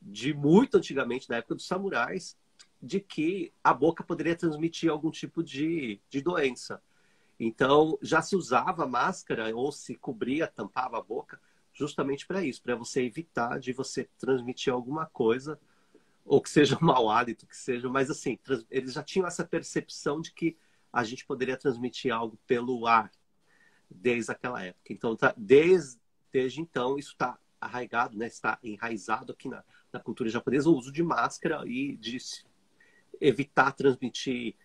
de muito antigamente, na época dos samurais, de que a boca poderia transmitir algum tipo de doença. Então, já se usava máscara ou se cobria, tampava a boca, justamente para isso, para você evitar de você transmitir alguma coisa, ou que seja um mau hálito, que seja, mas assim, eles já tinham essa percepção de que a gente poderia transmitir algo pelo ar desde aquela época. Então, desde então, isso está arraigado, né? Está enraizado aqui na cultura japonesa, o uso de máscara e de evitar transmitir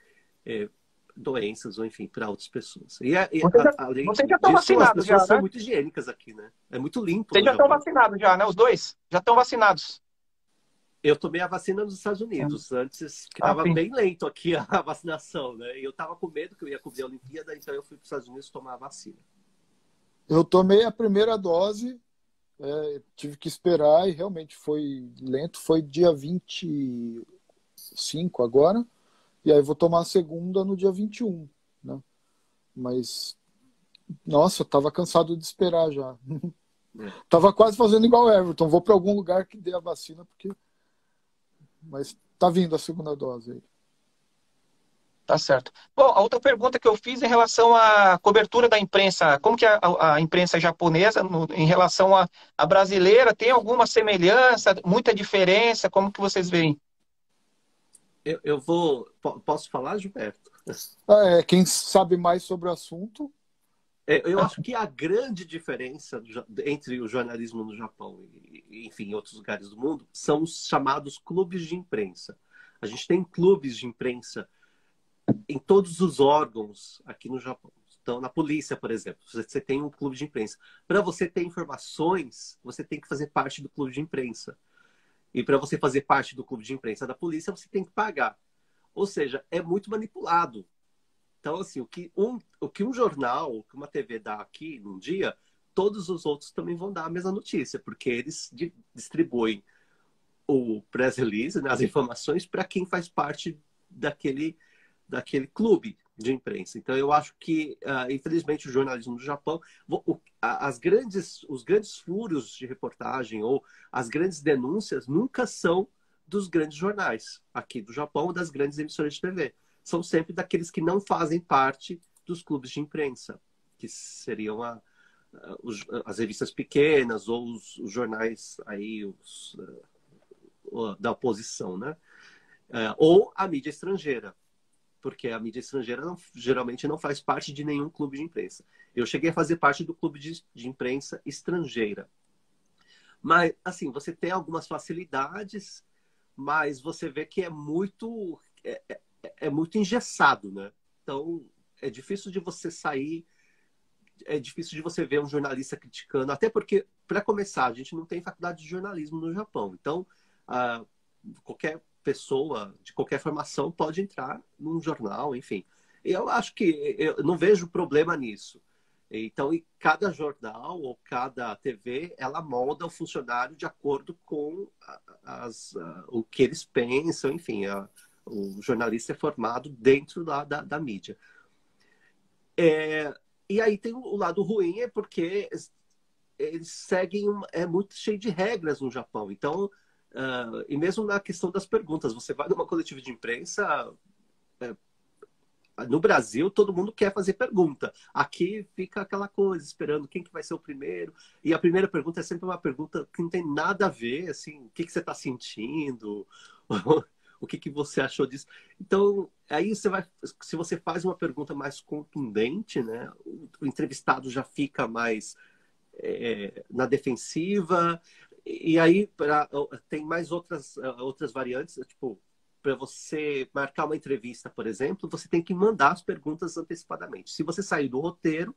doenças, ou enfim, para outras pessoas. Você já está vacinado, as pessoas são né? muito higiênicas aqui, né? É muito limpo. Vocês já estão vacinados já, né? Os dois? Já estão vacinados? Eu tomei a vacina nos Estados Unidos antes, que estava bem lento aqui a vacinação, né? E eu estava com medo que eu ia cobrir a Olimpíada, então eu fui para os Estados Unidos tomar a vacina. Eu tomei a primeira dose, tive que esperar e realmente foi lento. Foi dia 25 agora, e aí vou tomar a segunda no dia 21, né? Mas, nossa, eu tava cansado de esperar já. Tava quase fazendo igual o Everton, vou para algum lugar que dê a vacina, mas tá vindo a segunda dose aí. Tá certo. Bom, a outra pergunta que eu fiz em relação à cobertura da imprensa, como que a imprensa japonesa, em relação à brasileira, tem alguma semelhança, muita diferença? Como que vocês veem? Posso falar, Gilberto? Quem sabe mais sobre o assunto? Eu acho que a grande diferença entre o jornalismo no Japão e, enfim, em outros lugares do mundo são os chamados clubes de imprensa. A gente tem clubes de imprensa em todos os órgãos aqui no Japão. Então, na polícia, por exemplo, você tem um clube de imprensa. Para você ter informações, você tem que fazer parte do clube de imprensa. E para você fazer parte do clube de imprensa da polícia, você tem que pagar. Ou seja, é muito manipulado. Então, assim, o que um jornal, o que uma TV dá aqui num dia, todos os outros também vão dar a mesma notícia, porque eles distribuem o press release, né, as informações, para quem faz parte daquele clube de imprensa. Então, eu acho que, infelizmente, o jornalismo do Japão, os grandes furos de reportagem ou as grandes denúncias nunca são dos grandes jornais aqui do Japão ou das grandes emissoras de TV. São sempre daqueles que não fazem parte dos clubes de imprensa, que seriam as revistas pequenas ou os jornais aí, da oposição, né? Ou a mídia estrangeira, porque a mídia estrangeira geralmente não faz parte de nenhum clube de imprensa. Eu cheguei a fazer parte do clube de imprensa estrangeira. Mas, assim, você tem algumas facilidades, mas você vê que é muito engessado, né? Então, é difícil de você sair, é difícil de você ver um jornalista criticando, até porque, para começar, a gente não tem faculdade de jornalismo no Japão. Então, qualquer pessoa de qualquer formação pode entrar num jornal, enfim. Eu acho que eu não vejo problema nisso. Então, e cada jornal ou cada TV, ela molda o funcionário de acordo com o que eles pensam, enfim, o jornalista é formado dentro da mídia. E aí tem o lado ruim, é porque eles seguem, é muito cheio de regras no Japão. Então, e mesmo na questão das perguntas, você vai numa coletiva de imprensa, no Brasil, todo mundo quer fazer pergunta. Aqui fica aquela coisa, esperando quem que vai ser o primeiro. E a primeira pergunta é sempre uma pergunta que não tem nada a ver, assim, o que que você está sentindo? O que que você achou disso? Então, aí se você faz uma pergunta mais contundente, né, o entrevistado já fica mais na defensiva. E aí tem mais outras variantes, tipo, para você marcar uma entrevista, por exemplo, você tem que mandar as perguntas antecipadamente. Se você sair do roteiro,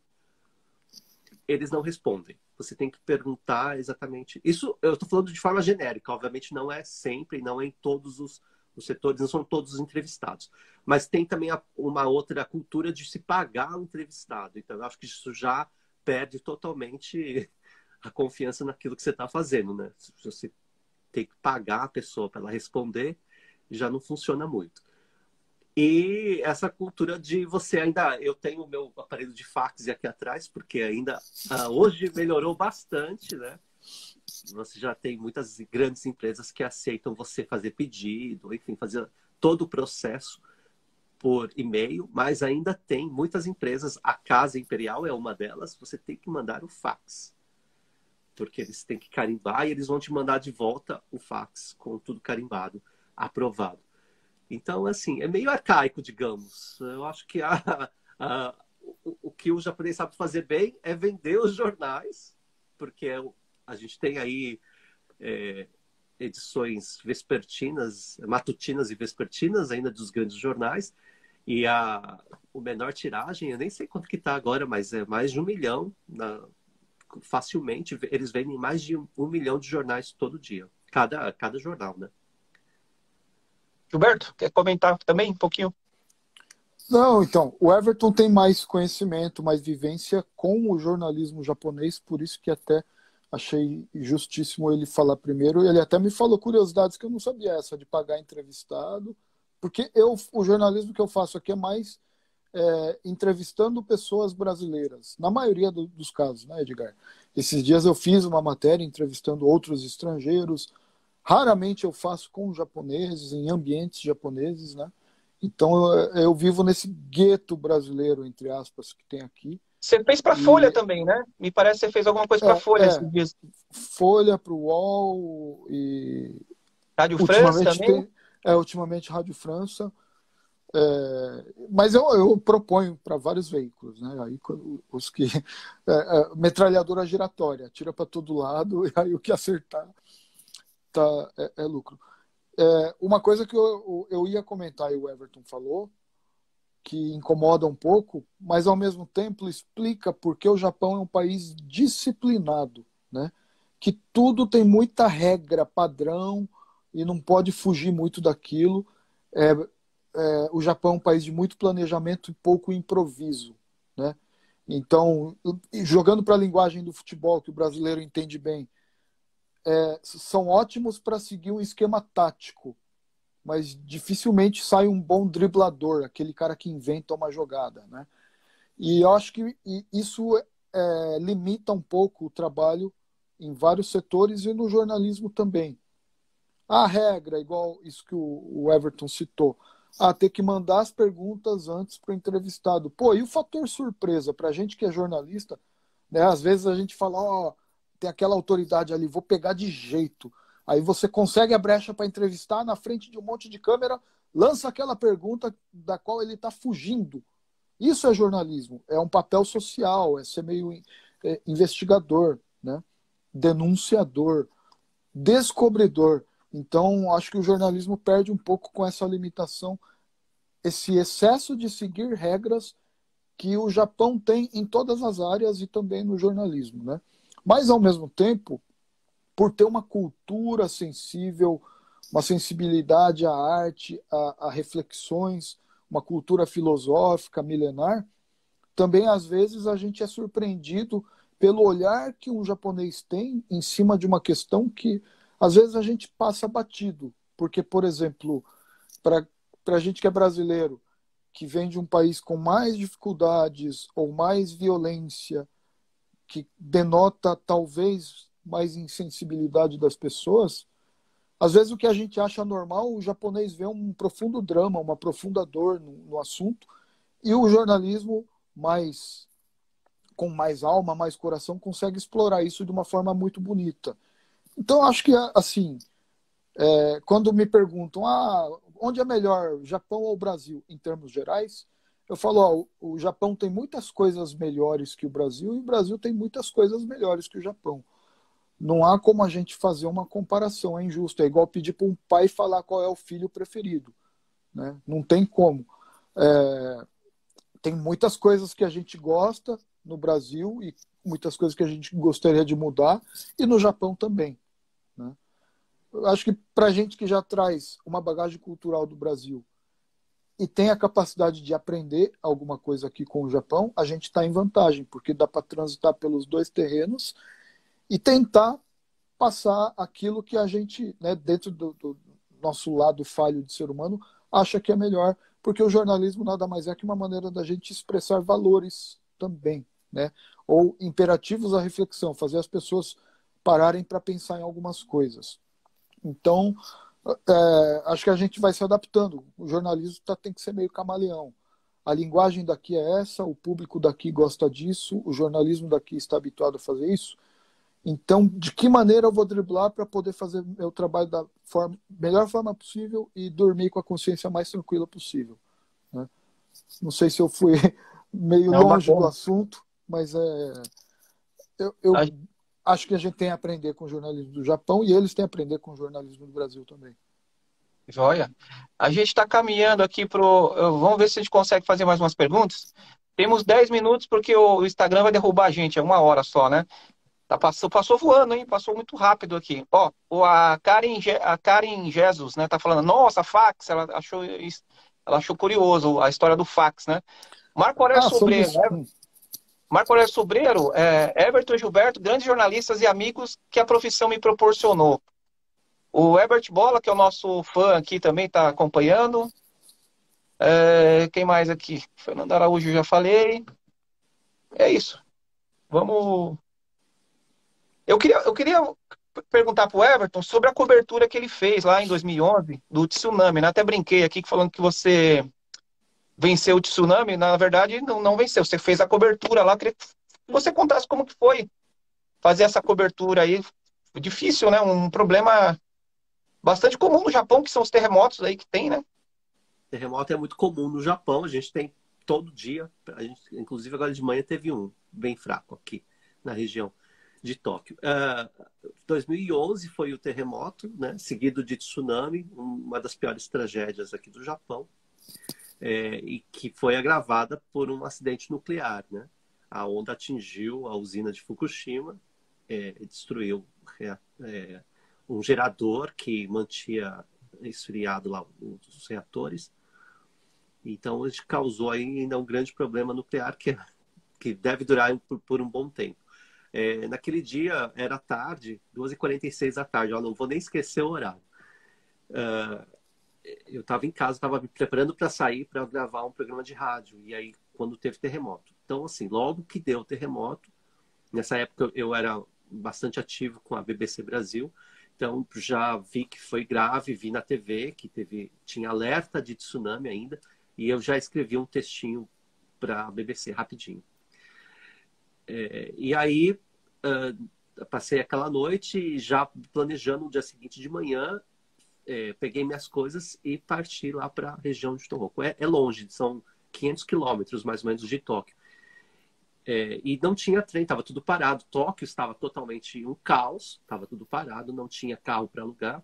eles não respondem. Você tem que perguntar exatamente. Isso eu estou falando de forma genérica, obviamente não é sempre, não é em todos os setores, não são todos os entrevistados. Mas tem também uma outra cultura de se pagar o entrevistado. Então, eu acho que isso já perde totalmente a confiança naquilo que você está fazendo, né? Se você tem que pagar a pessoa para ela responder, já não funciona muito. E essa cultura de você ainda... Eu tenho o meu aparelho de fax aqui atrás, porque ainda hoje melhorou bastante, né? Você já tem muitas grandes empresas que aceitam você fazer pedido, enfim, fazer todo o processo por e-mail, mas ainda tem muitas empresas, a Casa Imperial é uma delas, você tem que mandar o fax. Porque eles têm que carimbar e eles vão te mandar de volta o fax com tudo carimbado, aprovado. Então, assim, é meio arcaico, digamos. Eu acho que o que o japonês sabe fazer bem é vender os jornais, porque a gente tem aí edições vespertinas, matutinas e vespertinas ainda dos grandes jornais, e o menor tiragem, eu nem sei quanto que está agora, mas é mais de 1 milhão, facilmente, eles vendem mais de 1 milhão de jornais todo dia, cada jornal, né? Gilberto, quer comentar também um pouquinho? Não, então, o Everton tem mais conhecimento, mais vivência com o jornalismo japonês, por isso que até achei justíssimo ele falar primeiro. Ele até me falou curiosidades que eu não sabia, essa de pagar entrevistado, porque o jornalismo que eu faço aqui é mais entrevistando pessoas brasileiras, na maioria dos casos, né, Edgar? Esses dias eu fiz uma matéria entrevistando outros estrangeiros, raramente eu faço com japoneses, em ambientes japoneses, né? Então eu vivo nesse gueto brasileiro, entre aspas, que tem aqui. Você fez para a Folha também, né? Me parece que você fez alguma coisa para a Folha esses dias. Folha, para o UOL e... Rádio França também? Ultimamente Rádio França. Mas eu proponho para vários veículos, né? Aí os que... metralhadora giratória, tira para todo lado e aí o que acertar é lucro. Uma coisa que eu ia comentar e o Everton falou, que incomoda um pouco, mas ao mesmo tempo explica porque o Japão é um país disciplinado, né? Que tudo tem muita regra, padrão, e não pode fugir muito daquilo. O Japão é um país de muito planejamento e pouco improviso, né? Então, jogando para a linguagem do futebol, que o brasileiro entende bem, são ótimos para seguir um esquema tático, mas dificilmente sai um bom driblador, aquele cara que inventa uma jogada, né? E eu acho que isso limita um pouco o trabalho em vários setores e no jornalismo também. A regra, igual isso que o Everton citou, ter que mandar as perguntas antes para o entrevistado. Pô, e o fator surpresa, para a gente que é jornalista, né? Às vezes a gente fala, tem aquela autoridade ali, vou pegar de jeito. Aí você consegue a brecha para entrevistar na frente de um monte de câmera, lança aquela pergunta da qual ele está fugindo. Isso é jornalismo, é um papel social, é ser meio investigador, né? Denunciador, descobridor. Então, acho que o jornalismo perde um pouco com essa limitação, esse excesso de seguir regras que o Japão tem em todas as áreas e também no jornalismo, né? Mas, ao mesmo tempo, por ter uma cultura sensível, uma sensibilidade à arte, a reflexões, uma cultura filosófica milenar, também, às vezes, a gente é surpreendido pelo olhar que um japonês tem em cima de uma questão que, às vezes, a gente passa batido. Porque, por exemplo, para a gente que é brasileiro, que vem de um país com mais dificuldades ou mais violência, que denota talvez mais insensibilidade das pessoas, às vezes o que a gente acha normal, o japonês vê um profundo drama, uma profunda dor no assunto, e o jornalismo mais com mais alma, mais coração, consegue explorar isso de uma forma muito bonita. Então, acho que, assim, quando me perguntam, onde é melhor, Japão ou Brasil, em termos gerais, eu falo, o Japão tem muitas coisas melhores que o Brasil e o Brasil tem muitas coisas melhores que o Japão. Não há como a gente fazer uma comparação, é injusto. É igual pedir para um pai falar qual é o filho preferido, né? Não tem como. Tem muitas coisas que a gente gosta no Brasil e muitas coisas que a gente gostaria de mudar, e no Japão também, né? Eu acho que para a gente que já traz uma bagagem cultural do Brasil e tem a capacidade de aprender alguma coisa aqui com o Japão, a gente está em vantagem, porque dá para transitar pelos dois terrenos e tentar passar aquilo que a gente, né, dentro do nosso lado falho de ser humano, acha que é melhor, porque o jornalismo nada mais é que uma maneira da gente expressar valores também, né? Ou imperativos à reflexão, fazer as pessoas pararem para pensar em algumas coisas. Então, acho que a gente vai se adaptando. O jornalismo tem que ser meio camaleão. A linguagem daqui é essa, o público daqui gosta disso, o jornalismo daqui está habituado a fazer isso. Então, de que maneira eu vou driblar para poder fazer meu trabalho da melhor forma possível e dormir com a consciência mais tranquila possível, né? Não sei se eu fui meio longe do assunto, mas eu acho que a gente tem a aprender com o jornalismo do Japão e eles têm a aprender com o jornalismo do Brasil também. Joia. A gente está caminhando aqui vamos ver se a gente consegue fazer mais umas perguntas. Temos 10 minutos porque o Instagram vai derrubar a gente, é 1 hora só, né? Passou voando, hein? Passou muito rápido aqui. Ó, a Karen Jesus, né? Tá falando, nossa, fax, ela achou curioso a história do fax, né? Marco Aurélio Sobreiro, né? Marco Aurélio Sobreiro, Everton e Gilberto, grandes jornalistas e amigos que a profissão me proporcionou. O Herbert Bola, que é o nosso fã aqui, também está acompanhando. Quem mais aqui? Fernando Araújo, já falei. É isso. Vamos... Eu queria perguntar para o Everton sobre a cobertura que ele fez lá em 2011 do tsunami, né? Até brinquei aqui falando que você venceu o tsunami. Na verdade, não venceu. Você fez a cobertura lá. Queria que você contasse como que foi fazer essa cobertura aí. Difícil, né? Um problema bastante comum no Japão, que são os terremotos aí que tem, né? Terremoto é muito comum no Japão. A gente tem todo dia. Inclusive, agora de manhã teve um bem fraco aqui na região de Tóquio. 2011 foi o terremoto, né, seguido de tsunami, uma das piores tragédias aqui do Japão, e que foi agravada por um acidente nuclear, né? A onda atingiu a usina de Fukushima, destruiu um gerador que mantinha esfriado lá os reatores. Então, isso causou ainda um grande problema nuclear que deve durar por um bom tempo. Naquele dia, era tarde, 2h46 da tarde. Eu não vou nem esquecer o horário. Eu estava em casa, estava me preparando para sair para gravar um programa de rádio. E aí, quando teve terremoto. Então, assim, logo que deu o terremoto, nessa época eu era bastante ativo com a BBC Brasil. Então, já vi que foi grave, vi na TV que tinha alerta de tsunami ainda. E eu já escrevi um textinho para a BBC rapidinho. E aí, passei aquela noite já planejando o dia seguinte de manhã, peguei minhas coisas e parti lá para a região de Tohoku. É longe, são 500 quilômetros mais ou menos de Tóquio. E não tinha trem, estava tudo parado. Tóquio estava totalmente um caos, estava tudo parado, não tinha carro para alugar.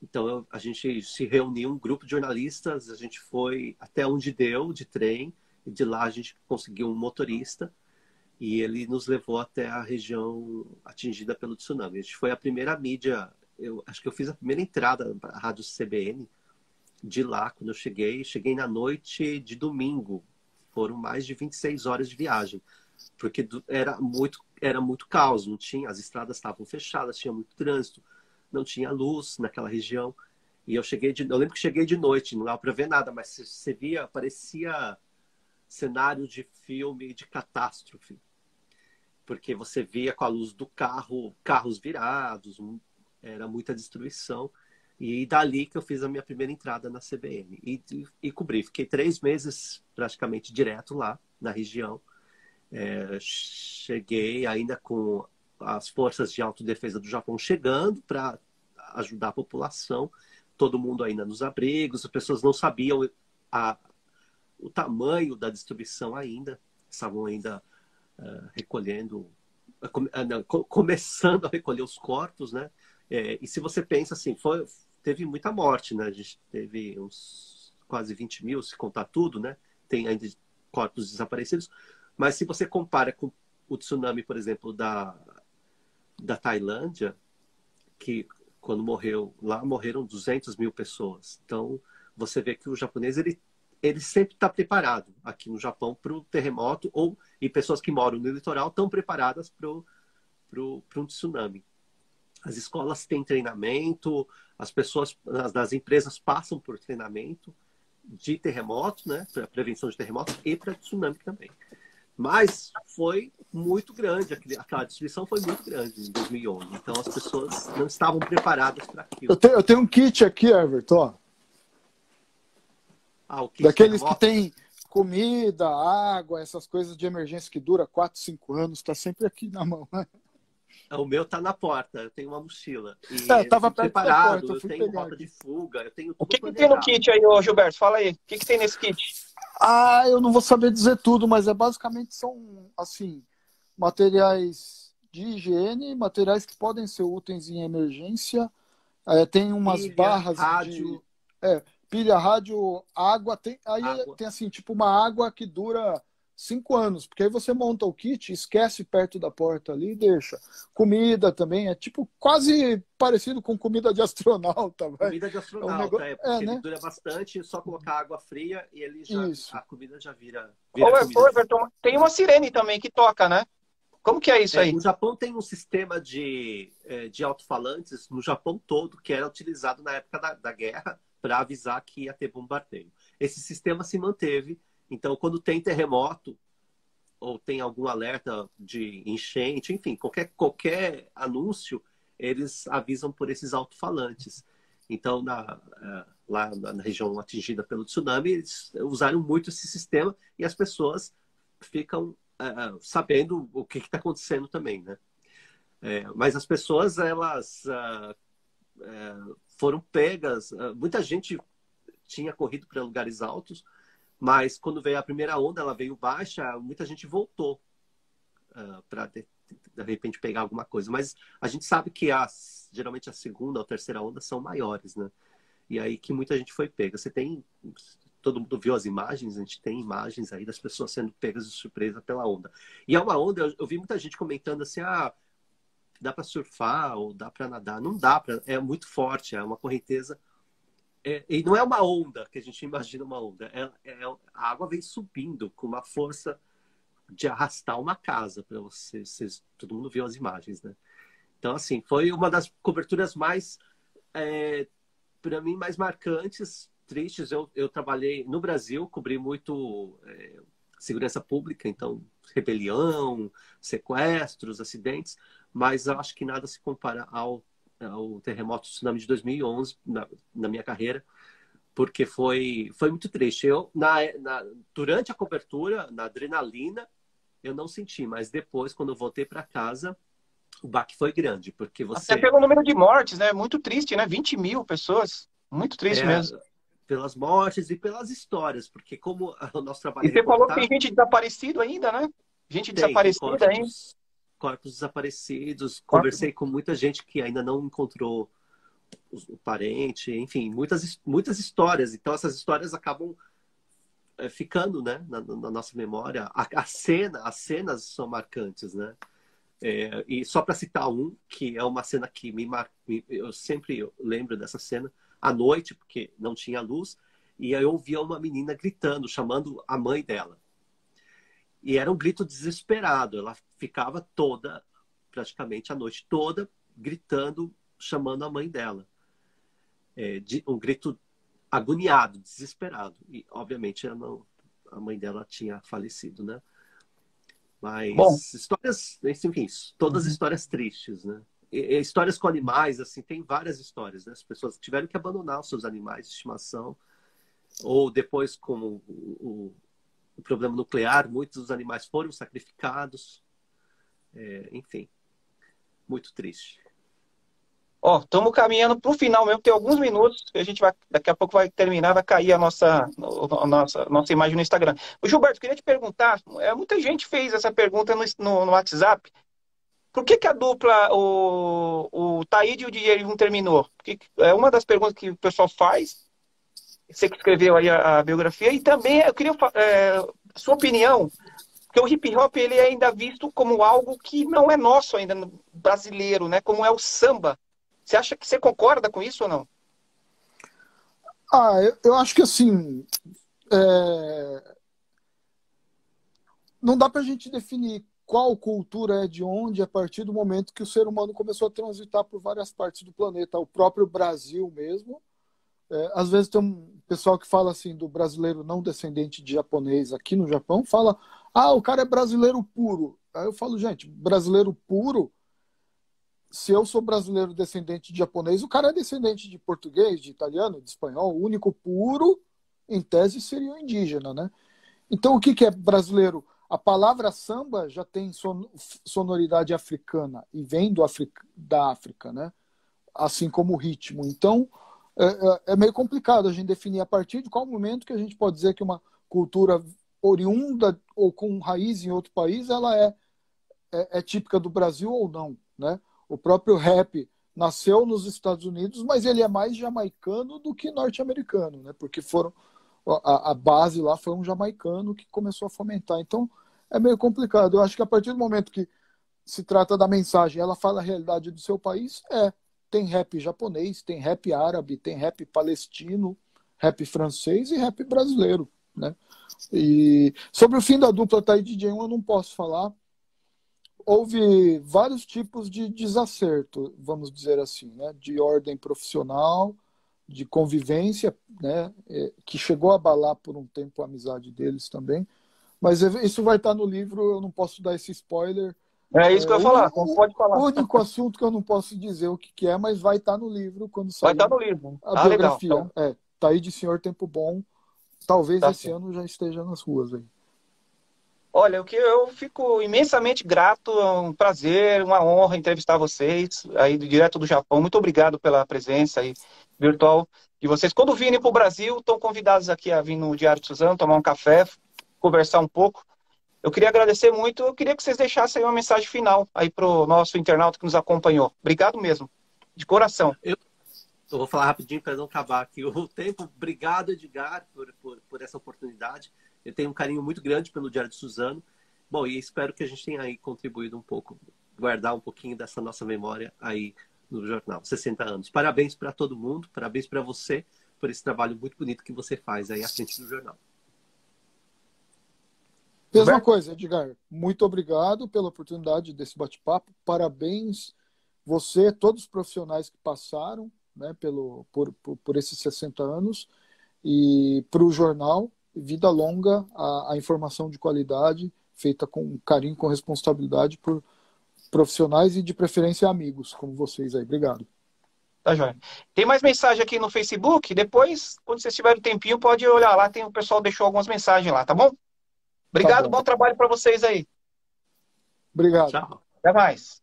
Então a gente se reuniu, um grupo de jornalistas, a gente foi até onde deu de trem, e de lá a gente conseguiu um motorista. E ele nos levou até a região atingida pelo tsunami. A gente foi a primeira mídia, acho que eu fiz a primeira entrada para a rádio CBN de lá, quando eu cheguei na noite de domingo. foram mais de 26 horas de viagem, porque era muito caos, não tinha, as estradas estavam fechadas, tinha muito trânsito, não tinha luz naquela região. E eu lembro que cheguei de noite, não dava para ver nada, mas você via, parecia cenário de filme de catástrofe, porque você via com a luz do carro, carros virados, era muita destruição. E dali que eu fiz a minha primeira entrada na CBN. E cobri. Fiquei 3 meses praticamente direto lá, na região. Cheguei ainda com as forças de autodefesa do Japão chegando para ajudar a população. Todo mundo ainda nos abrigos. As pessoas não sabiam o tamanho da destruição ainda. Estavam ainda recolhendo... começando a recolher os corpos, né? E se você pensa assim, teve muita morte, né? A gente teve uns quase 20 mil, se contar tudo, né? Tem ainda corpos desaparecidos. Mas se você compara com o tsunami, por exemplo, da Tailândia, que quando morreu lá, morreram 200 mil pessoas. Então, você vê que o japonês, ele sempre está preparado aqui no Japão para o terremoto, e pessoas que moram no litoral estão preparadas para um tsunami. As escolas têm treinamento, as pessoas das empresas passam por treinamento de terremoto, né, para prevenção de terremotos e para tsunami também. Mas foi muito grande, aquela destruição foi muito grande em 2011. Então as pessoas não estavam preparadas para aquilo. Eu tenho um kit aqui, Everton. O kit daqueles terremoto, que tem comida, água, essas coisas de emergência que dura 4, 5 anos, está sempre aqui na mão. O meu tá na porta, eu tenho uma mochila. E eu tava perto preparado, da porta, eu tenho rota de fuga, eu tenho tudo O que tem no kit aí, ô Gilberto? Fala aí. O que tem nesse kit? Eu não vou saber dizer tudo, mas basicamente são, assim, materiais de higiene, materiais que podem ser úteis em emergência. Tem umas pilha, barras rádio, de pilha, rádio, água. água. Tem assim, tipo uma água que dura 5 anos, porque aí você monta o kit, esquece perto da porta ali e deixa. Comida também, é tipo quase parecido com comida de astronauta. Comida de astronauta, porque né? ele dura bastante, só colocar água fria e ele a comida já vira Ô, Everton, tem uma sirene também que toca, né? Como que é isso aí? O Japão tem um sistema de alto-falantes no Japão todo que era utilizado na época da guerra para avisar que ia ter bombardeio. Esse sistema se manteve. Então, quando tem terremoto ou tem algum alerta de enchente, enfim, qualquer anúncio, eles avisam por esses alto-falantes. Então, lá na região atingida pelo tsunami, eles usaram muito esse sistema e as pessoas ficam sabendo o que está acontecendo também, né? Mas as pessoas, elas foram pegas, muita gente tinha corrido para lugares altos, mas quando veio a primeira onda, ela veio baixa, muita gente voltou para de repente pegar alguma coisa. Mas a gente sabe que geralmente a segunda ou terceira onda são maiores, né? E aí que muita gente foi pega. Todo mundo viu as imagens, a gente tem imagens aí das pessoas sendo pegas de surpresa pela onda. E é uma onda, eu vi muita gente comentando assim, dá para surfar ou dá para nadar. Não dá, é muito forte, é uma correnteza. E não é uma onda que a gente imagina uma onda. A água vem subindo com uma força de arrastar uma casa para vocês. Todo mundo viu as imagens, né? Então, assim, foi uma das coberturas mais, para mim, mais marcantes, tristes. Eu trabalhei no Brasil, cobri muito segurança pública, então rebelião, sequestros, acidentes, mas eu acho que nada se compara ao terremoto tsunami de 2011 na minha carreira, porque foi muito triste. Durante a cobertura, na adrenalina, eu não senti, mas depois, quando eu voltei para casa, o baque foi grande, porque Até pelo número de mortes, né? Muito triste, né? 20 mil pessoas. Muito triste mesmo. Pelas mortes e pelas histórias, porque como o nosso trabalho E você falou que tem gente desaparecida ainda, né? Gente desaparecida ainda. Corpos desaparecidos. Conversei com muita gente que ainda não encontrou o parente, enfim, muitas histórias. Então essas histórias acabam ficando, né, na nossa memória. As cenas são marcantes, né? E só para citar que é uma cena que eu sempre lembro dessa cena, à noite, porque não tinha luz, e aí eu ouvia uma menina gritando, chamando a mãe dela. E era um grito desesperado. Ela ficava praticamente a noite toda, gritando, chamando a mãe dela. Um grito agoniado, desesperado. E, obviamente, a mãe dela tinha falecido, né? Bom, Mas histórias, enfim, todas histórias tristes, né? E histórias com animais, assim, tem várias histórias, né? As pessoas tiveram que abandonar os seus animais de estimação, ou depois, com o problema nuclear, muitos dos animais foram sacrificados. Enfim, muito triste. ó, estamos caminhando para o final mesmo, tem alguns minutos, que a gente vai, daqui a pouco vai terminar, vai cair a nossa imagem no Instagram. O Gilberto, queria te perguntar, muita gente fez essa pergunta no WhatsApp, por que a dupla, o Taíde e o DJ não terminou? Porque é uma das perguntas que o pessoal faz, você que escreveu aí a biografia, e também eu queria sua opinião, porque o hip hop ele é ainda visto como algo que não é nosso ainda, brasileiro, né? Como é o samba. Você acha que você concorda com isso ou não? Eu acho que assim, não dá para a gente definir qual cultura é de onde a partir do momento que o ser humano começou a transitar por várias partes do planeta. O próprio Brasil mesmo. Às vezes tem um pessoal que fala assim do brasileiro não descendente de japonês aqui no Japão, fala, o cara é brasileiro puro. Aí eu falo, gente, brasileiro puro, se eu sou brasileiro descendente de japonês, o cara é descendente de português, de italiano, de espanhol. O único puro, em tese, seria o indígena, né? Então, o que é brasileiro? A palavra samba já tem sonoridade africana e vem da África, né? Assim como o ritmo. Então, é meio complicado a gente definir a partir de qual momento que a gente pode dizer que uma cultura oriunda ou com raiz em outro país, ela é típica do Brasil ou não, né? O próprio rap nasceu nos Estados Unidos, mas ele é mais jamaicano do que norte-americano, né? Porque a base lá foi um jamaicano que começou a fomentar. Então, é meio complicado. Eu acho que a partir do momento que se trata da mensagem, ela fala a realidade do seu país, tem rap japonês, tem rap árabe, tem rap palestino, rap francês e rap brasileiro, né? E sobre o fim da dupla Taíde e DJ1 eu não posso falar. Houve vários tipos de desacerto, vamos dizer assim, né? De ordem profissional, de convivência, né? Que chegou a abalar por um tempo a amizade deles também. Mas isso vai estar no livro, eu não posso dar esse spoiler. É isso que eu ia falar, não pode falar. O único assunto que eu não posso dizer o que é, mas vai estar no livro quando sair. Vai estar no livro. A biografia. Legal. Então, Taíde Senhor Tempo Bom. Talvez tá esse certo. ano já esteja nas ruas aí. Olha, eu fico imensamente grato, é um prazer, uma honra entrevistar vocês aí direto do Japão. Muito obrigado pela presença aí virtual de vocês. Quando virem para o Brasil, estão convidados aqui a vir no Diário de Suzano, tomar um café, conversar um pouco. Eu queria agradecer muito, eu queria que vocês deixassem uma mensagem final aí para o nosso internauta que nos acompanhou. Obrigado mesmo, de coração. Eu vou falar rapidinho para não acabar aqui o tempo. Obrigado, Edgar, por essa oportunidade. Eu tenho um carinho muito grande pelo Diário de Suzano. Bom, e espero que a gente tenha aí contribuído um pouco, guardar um pouquinho dessa nossa memória aí no jornal. 60 anos. Parabéns para todo mundo, parabéns para você por esse trabalho muito bonito que você faz aí à frente do jornal. Mesma coisa, Edgar. Muito obrigado pela oportunidade desse bate-papo. Parabéns você, todos os profissionais que passaram, né, por esses 60 anos. E para o jornal, vida longa, a informação de qualidade, feita com carinho, com responsabilidade por profissionais e de preferência amigos, como vocês aí. Obrigado. Tá, joia. Tem mais mensagem aqui no Facebook. Depois, quando vocês tiverem um tempinho, pode olhar lá. O pessoal deixou algumas mensagens lá, tá bom? Obrigado, Tá bom. bom trabalho para vocês aí. Obrigado. Tchau. Até mais.